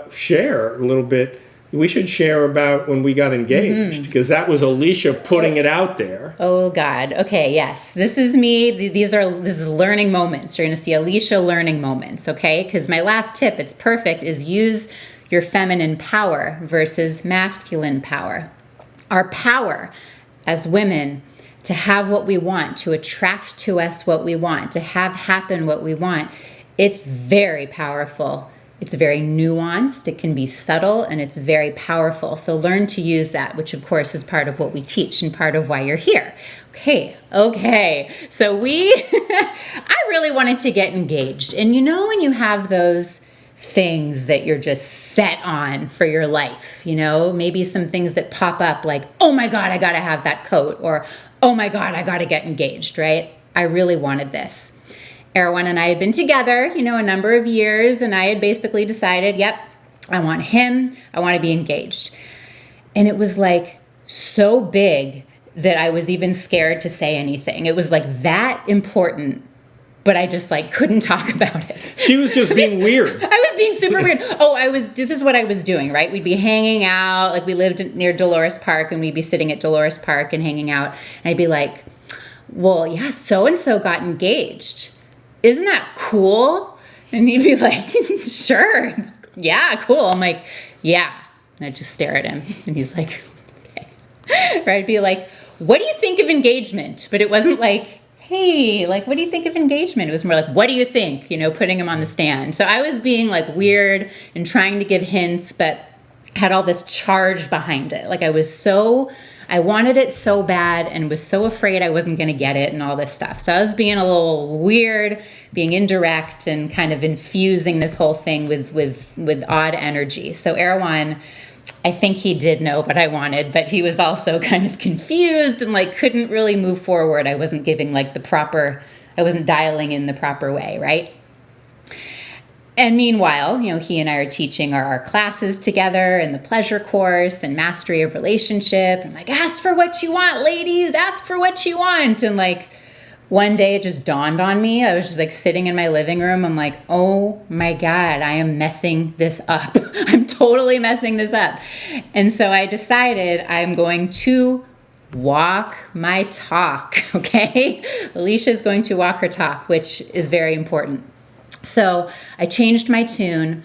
share a little bit. We should share about when we got engaged, because that was Alicia putting it out there. Oh God. Okay. Yes. This is me. This is learning moments. You're going to see Alicia learning moments. Okay. Because my last tip, it's perfect, is use your feminine power versus masculine power. Our power as women to have what we want, to attract to us what we want, to have happen what we want, it's very powerful. It's very nuanced, it can be subtle, and it's very powerful. So learn to use that, which of course is part of what we teach and part of why you're here. Okay. So I really wanted to get engaged. And when you have those things that you're just set on for your life, maybe some things that pop up like, oh my God, I got to have that coat, or oh my God, I got to get engaged, right? I really wanted this. Erwan and I had been together, a number of years, and I had basically decided, yep, I want him, I want to be engaged. And it was so big that I was even scared to say anything. It was that important, but I just couldn't talk about it. She was just being weird. I was being super weird. This is what I was doing, right? We'd be hanging out, we lived near Dolores Park, and we'd be sitting at Dolores Park and hanging out. And I'd be like, well, yeah, so-and-so got engaged. Isn't that cool? And he'd be like, sure. Yeah, cool. I'm like, yeah. And I'd just stare at him. And he's like, okay. Or I'd be like, what do you think of engagement? But it wasn't hey, what do you think of engagement? It was more what do you think? Putting him on the stand. So I was being weird and trying to give hints, but had all this charge behind it. I wanted it so bad and was so afraid I wasn't going to get it and all this stuff. So I was being a little weird, being indirect, and kind of infusing this whole thing with odd energy. So Erwan, I think he did know what I wanted, but he was also kind of confused and couldn't really move forward. I wasn't giving I wasn't dialing in the proper way, right? And meanwhile, he and I are teaching our classes together in the pleasure course and mastery of relationship. I'm ask for what you want, ladies, ask for what you want. And one day it just dawned on me. I was just sitting in my living room. I'm oh my God, I am messing this up. I'm totally messing this up. And so I decided I'm going to walk my talk, okay? Alicia's going to walk her talk, which is very important. So I changed my tune,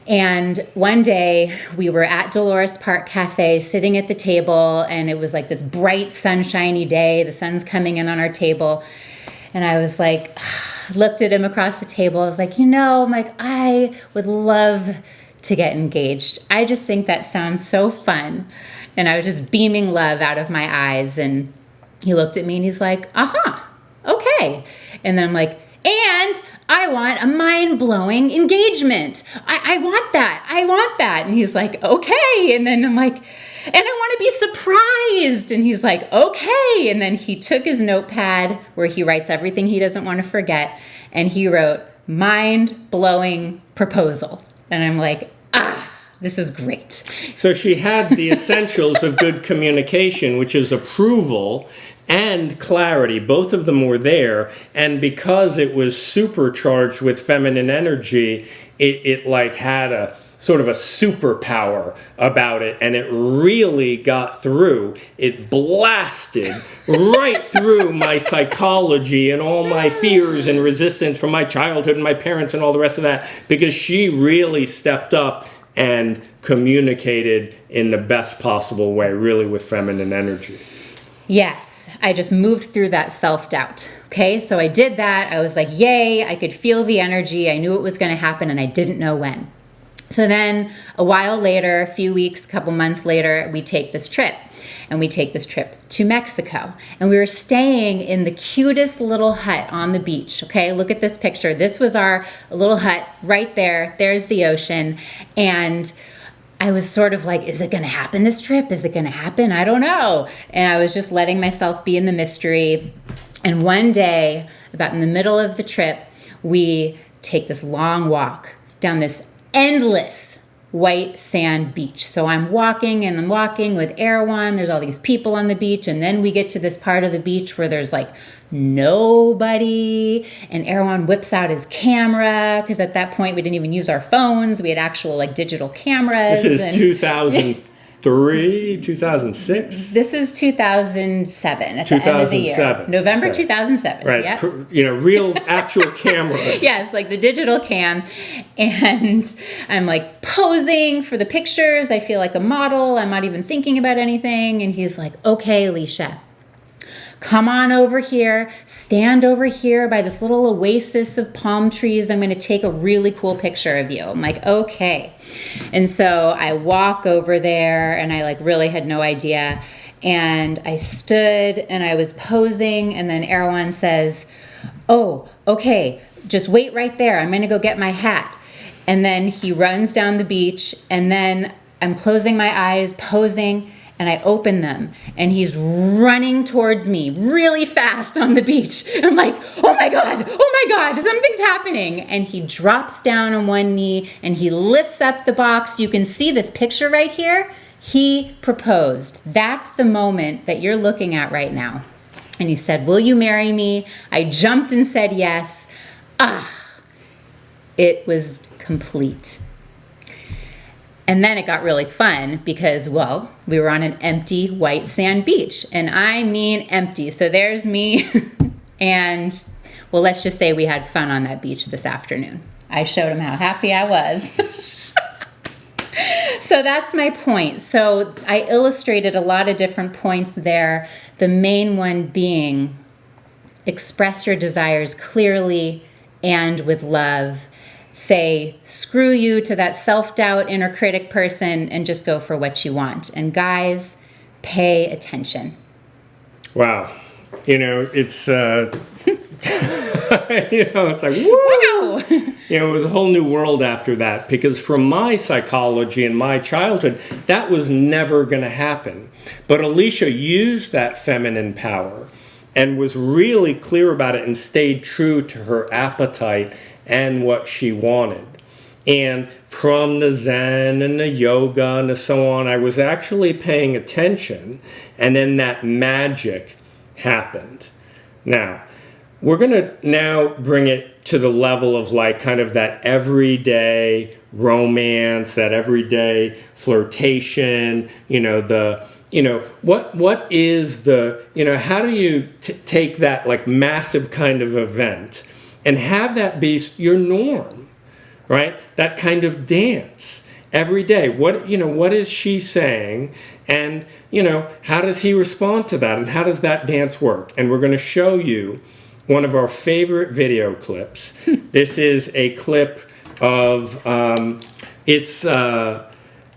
and one day we were at Dolores Park Cafe sitting at the table, and it was this bright sunshiny day. The sun's coming in on our table, and I was looked at him across the table. I was I would love to get engaged. I just think that sounds so fun. And I was just beaming love out of my eyes, and he looked at me and he's like, okay. And then I'm and I want a mind-blowing engagement. I want that. And he's like, okay. And then I'm and I want to be surprised. And he's like, okay. And then he took his notepad where he writes everything he doesn't want to forget, and he wrote mind-blowing proposal. And I'm this is great. So she had the essentials of good communication, which is approval and clarity. Both of them were there, and because it was supercharged with feminine energy, it had a sort of a superpower about it, and it really got through. It blasted right through my psychology and all my fears and resistance from my childhood and my parents and all the rest of that, because she really stepped up and communicated in the best possible way, really with feminine energy. Yes, I just moved through that self-doubt. Okay, so I did that. I was yay, I could feel the energy. I knew it was going to happen, and I didn't know when. So then a while later, a few weeks, a couple months later, we take this trip. And we take this trip to Mexico. And we were staying in the cutest little hut on the beach. Okay, look at this picture. This was our little hut right there. There's the ocean. And I was sort of like, is it going to happen this trip? Is it going to happen? I don't know. And I was just letting myself be in the mystery. And one day, about in the middle of the trip, we take this long walk down this endless white sand beach. So I'm walking with Erwan. There's all these people on the beach. And then we get to this part of the beach where there's like nobody. And Erwan whips out his camera, because at that point we didn't even use our phones. We had actual like digital cameras. This is 2003, 2006? This is 2007 at the end of the year. November 2007. Right. Yep. Real actual cameras. Yes, like the digital cam. And I'm like posing for the pictures. I feel like a model. I'm not even thinking about anything. And he's like, okay, Alicia, come on over here, stand over here by this little oasis of palm trees. I'm going to take a really cool picture of you. I'm like, okay. And so I walk over there, and I like really had no idea. And I stood and I was posing, and then Erwan says, oh, okay, just wait right there. I'm going to go get my hat. And then he runs down the beach, and then I'm closing my eyes, posing, and I open them, and he's running towards me really fast on the beach. I'm like, oh my God, something's happening. And he drops down on one knee, and he lifts up the box. You can see this picture right here. He proposed. That's the moment that you're looking at right now. And he said, will you marry me? I jumped and said yes. It was complete. And then it got really fun because, well, we were on an empty white sand beach. And I mean empty. So there's me. And, well, let's just say we had fun on that beach this afternoon. I showed him how happy I was. So that's my point. So I illustrated a lot of different points there. The main one being express your desires clearly and with love. Say, screw you to that self-doubt inner critic person and just go for what you want. And guys, pay attention. Wow. It's, it's like, woo! Wow! It was a whole new world after that, because from my psychology and my childhood, that was never going to happen. But Alicia used that feminine power and was really clear about it and stayed true to her appetite and what she wanted. And from the Zen and the yoga and so on, I was actually paying attention, and then that magic happened. Now, we're going to now bring it to the level of like kind of that everyday romance, that everyday flirtation, what is the, how do you take that like massive kind of event and have that be your norm, right? That kind of dance every day. What is she saying? And, how does he respond to that? And how does that dance work? And we're going to show you one of our favorite video clips. This is a clip of, it's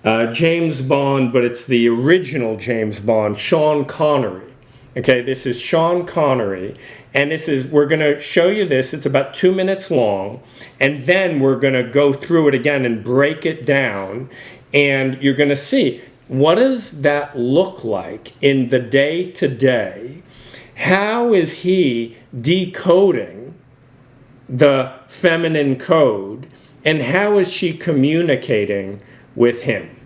James Bond, but it's the original James Bond, Sean Connery. Okay, this is Sean Connery, and we're going to show you this. It's about 2 minutes long, and then we're going to go through it again and break it down, and you're going to see, what does that look like in the day-to-day? How is he decoding the feminine code, and how is she communicating with him?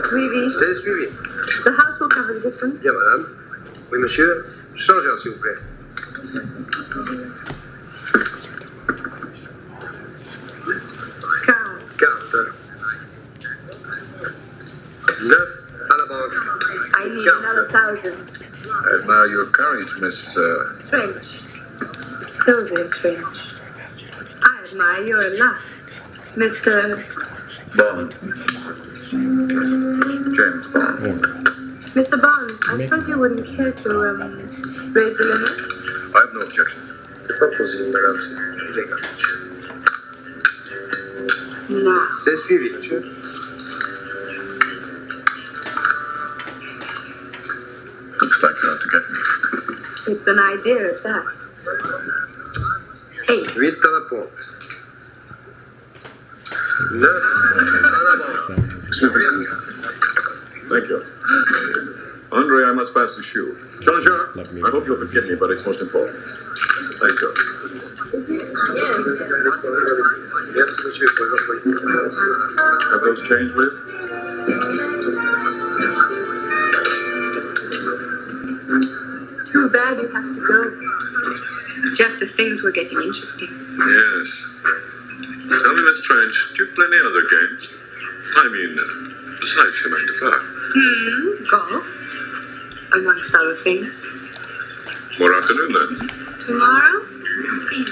Suivi. C'est suivi. The house will cover the difference. Bien, madame. Oui, monsieur. Changeur, s'il vous plaît. Carte. 9 à la banque. I need another 1,000. I admire your courage, Miss... Trench. Sylvia Trench. I admire your luck, Mr. Bond. James Bond. Mr. Bond, I suppose you wouldn't care to raise the limit? I have no objection. pas possible, madame. C'est illégal. No. C'est suivi, monsieur. Looks like you're out to get me. It's an idea at that. 8. 8 à la porte. 9 à l'avant. Excuse me. Thank you. Andre, I must pass the shoe. Jean-Jean, I hope you'll forgive me, but it's most important. Thank you. Merci, monsieur, pour les employés. Merci. Have those changed with? Too bad you have to go. Just as things were getting interesting. Yes. Tell me, Miss Trench, do you play any other games? I mean, besides chemin de fer. Golf. Amongst other things. More afternoon, then. Tomorrow? And,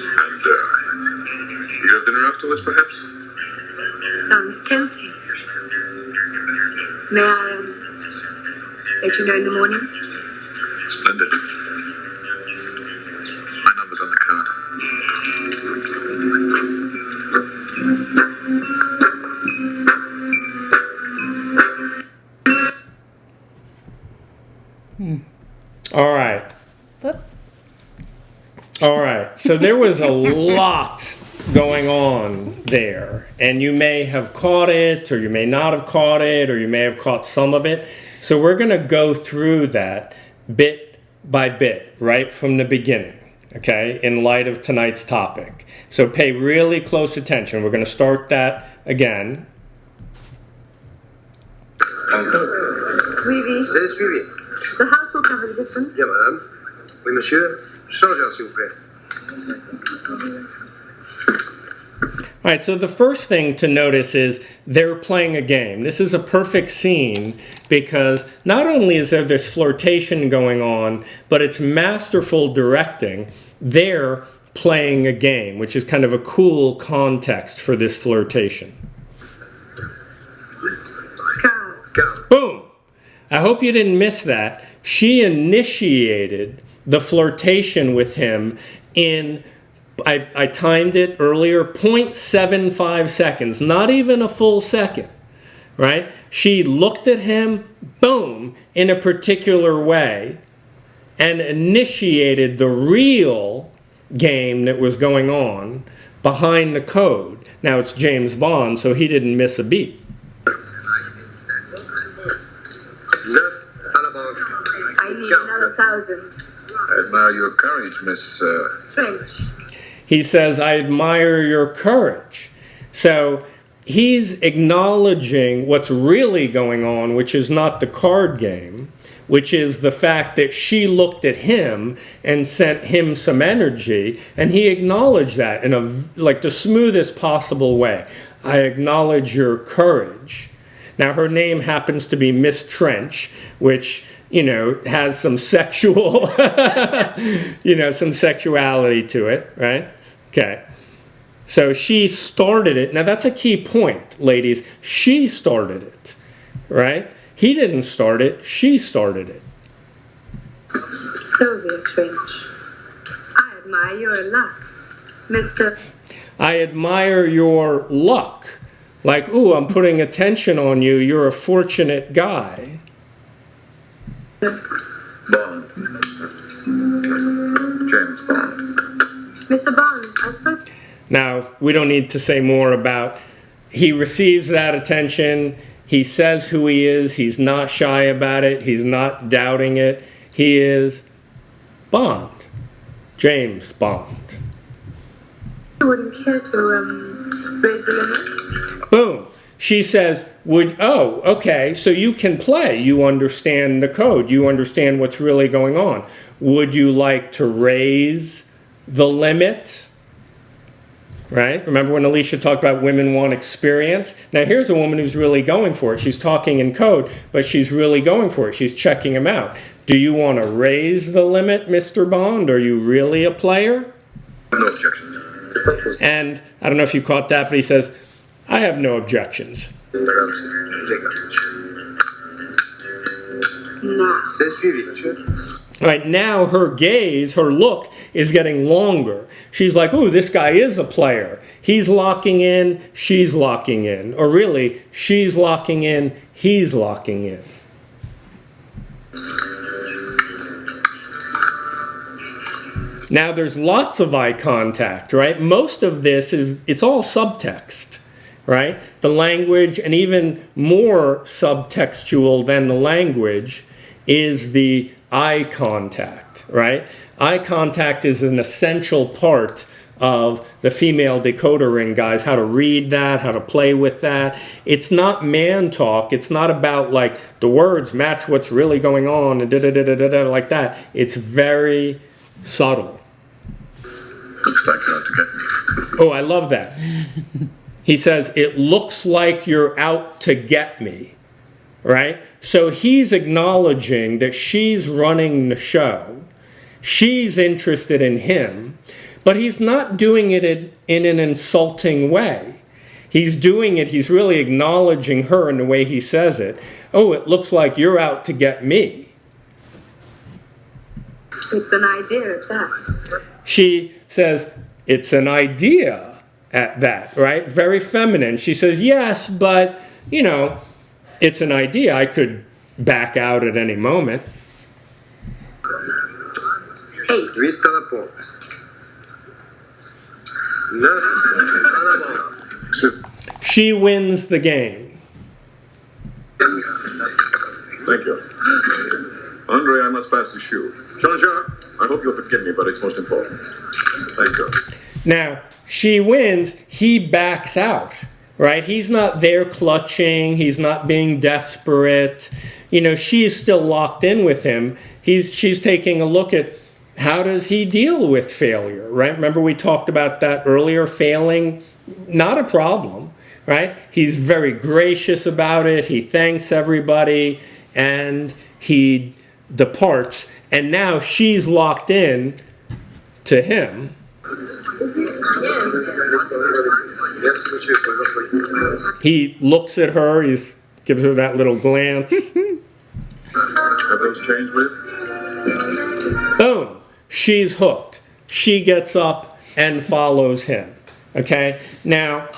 you have dinner afterwards, perhaps? Sounds tempting. May I, let you know in the morning? Splendid. My number's on the card. All right. Whoop. All right. So there was a lot going on there, and you may have caught it, or you may not have caught it, or you may have caught some of it. So we're going to go through that bit by bit, right from the beginning, okay, in light of tonight's topic. So pay really close attention. We're going to start that again. Suivi. C'est suivi. The house will cover the difference. Bien, madame. Oui, monsieur. Changeur, s'il vous plaît. All right, so the first thing to notice is they're playing a game. This is a perfect scene because not only is there this flirtation going on, but it's masterful directing. They're playing a game, which is kind of a cool context for this flirtation. Car. Boom! I hope you didn't miss that. She initiated the flirtation with him in, I timed it earlier, 0.75 seconds, not even a full second, right? She looked at him, boom, in a particular way, and initiated the real game that was going on behind the code. Now it's James Bond, so he didn't miss a beat. 9 à la banque. I need another 1,000. I admire your courage, Miss, Trench. He says, I admire your courage. So he's acknowledging what's really going on, which is not the card game, which is the fact that she looked at him and sent him some energy, and he acknowledged that in the smoothest possible way. I acknowledge your courage. Now, her name happens to be Miss Trench, which, has some sexual, some sexuality to it, right? Okay. So she started it. Now, that's a key point, ladies. She started it, right? He didn't start it. She started it. Sylvia Trench. I admire your luck, Mr. I admire your luck. Like, ooh, I'm putting attention on you. You're a fortunate guy. Bond. James Bond. Mr. Bond, I suppose. Now, we don't need to say more about, he receives that attention. He says who he is. He's not shy about it. He's not doubting it. He is Bond. James Bond. You wouldn't care to raise the limit? Boom. She says, okay, so you can play. You understand the code. You understand what's really going on. Would you like to raise the limit? Right? Remember when Alicia talked about women want experience? Now here's a woman who's really going for it. She's talking in code, but she's really going for it. She's checking him out. Do you want to raise the limit, Mr. Bond? Are you really a player? No objections. And I don't know if you caught that, but he says, I have no objections. Madame, c'est illégal. No. C'est suivi, monsieur. All right, now her gaze, her look is getting longer. She's like, ooh, this guy is a player. He's locking in, she's locking in. Or really, she's locking in, he's locking in. Now there's lots of eye contact, right? Most of this it's all subtext, right? The language, and even more subtextual than the language, is the eye contact, right? Eye contact is an essential part of the female decoder ring, guys, how to read that, how to play with that. It's not man talk. It's not about like the words match what's really going on and da-da-da-da-da like that. It's very subtle. Looks like you're out to get me. Oh, I love that. He says, it looks like you're out to get me, right? So he's acknowledging that she's running the show. She's interested in him, but he's not doing it in an insulting way. He's doing it, he's really acknowledging her in the way he says it. Oh, it looks like you're out to get me. It's an idea at that. She says, it's an idea at that, right? Very feminine. She says, yes, but, you know, it's an idea. I could back out at any moment. 8. Read the report. 9. She wins the game. Thank you. Andre, I must pass the shoe. Jean-Jacques, I hope you'll forgive me, but it's most important. Thank you. Now, she wins, he backs out, right? He's not there clutching, he's not being desperate. You know, she's still locked in with him. She's taking a look at how does he deal with failure, right? Remember we talked about that earlier, failing, not a problem, right? He's very gracious about it, he thanks everybody, and he departs. And now she's locked in to him. He looks at her, gives her that little glance. Have those changed with? Boom! She's hooked. She gets up and follows him. Okay? Now,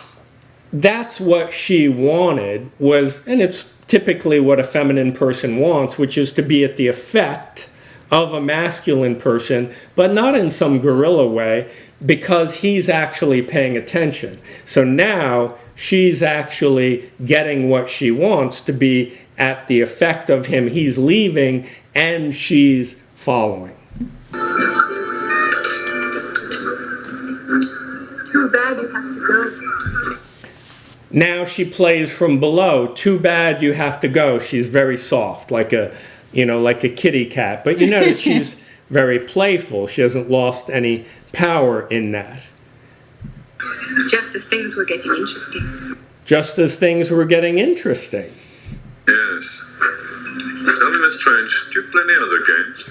that's what she wanted and it's typically what a feminine person wants, which is to be at the effect of a masculine person, but not in some guerrilla way, because he's actually paying attention. So now she's actually getting what she wants, to be at the effect of him. He's leaving and she's following. Too bad you have to go. Now she plays from below. Too bad you have to go. She's very soft, like a kitty cat. But you notice she's very playful. She hasn't lost any power in that. Just as things were getting interesting. Just as things were getting interesting. Yes. Tell me, Miss Trench, do you play any other games?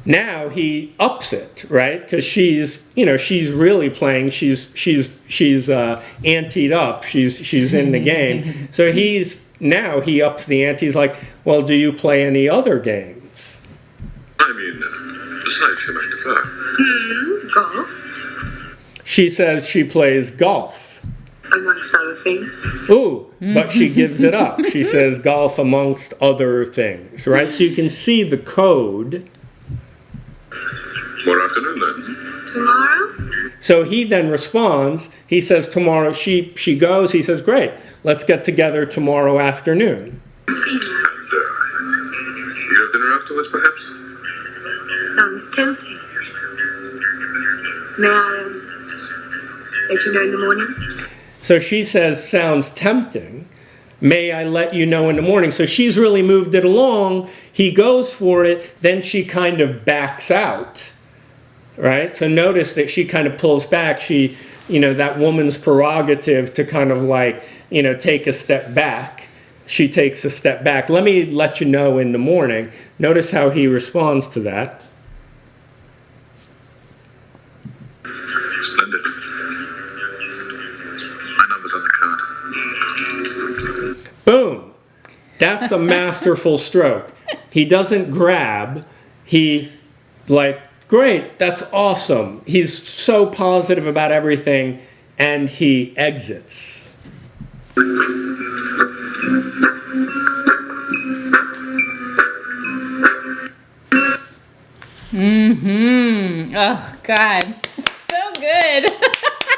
Now he ups it, right? Because she's really playing. She's anteed up. She's in the game. So he ups the ante. He's like, well, do you play any other games? I mean, besides your 9 to 5. Golf. She says she plays golf. Amongst other things. Ooh, but she gives it up. She says golf amongst other things, right? So you can see the code. More afternoon then. Tomorrow? So he then responds. He says tomorrow. She goes. He says, great, let's get together tomorrow afternoon. And you have dinner afterwards, perhaps? Sounds tempting. May I let you know in the mornings? So she says, sounds tempting. May I let you know in the morning? So she's really moved it along. He goes for it. Then she kind of backs out. Right? So notice that she kind of pulls back. She, that woman's prerogative to kind of like, take a step back. She takes a step back. Let me let you know in the morning. Notice how he responds to that. Splendid. My number's on the card. Boom. That's a masterful stroke. He doesn't grab. he, like, great, that's awesome. He's so positive about everything, and he exits. Oh, God.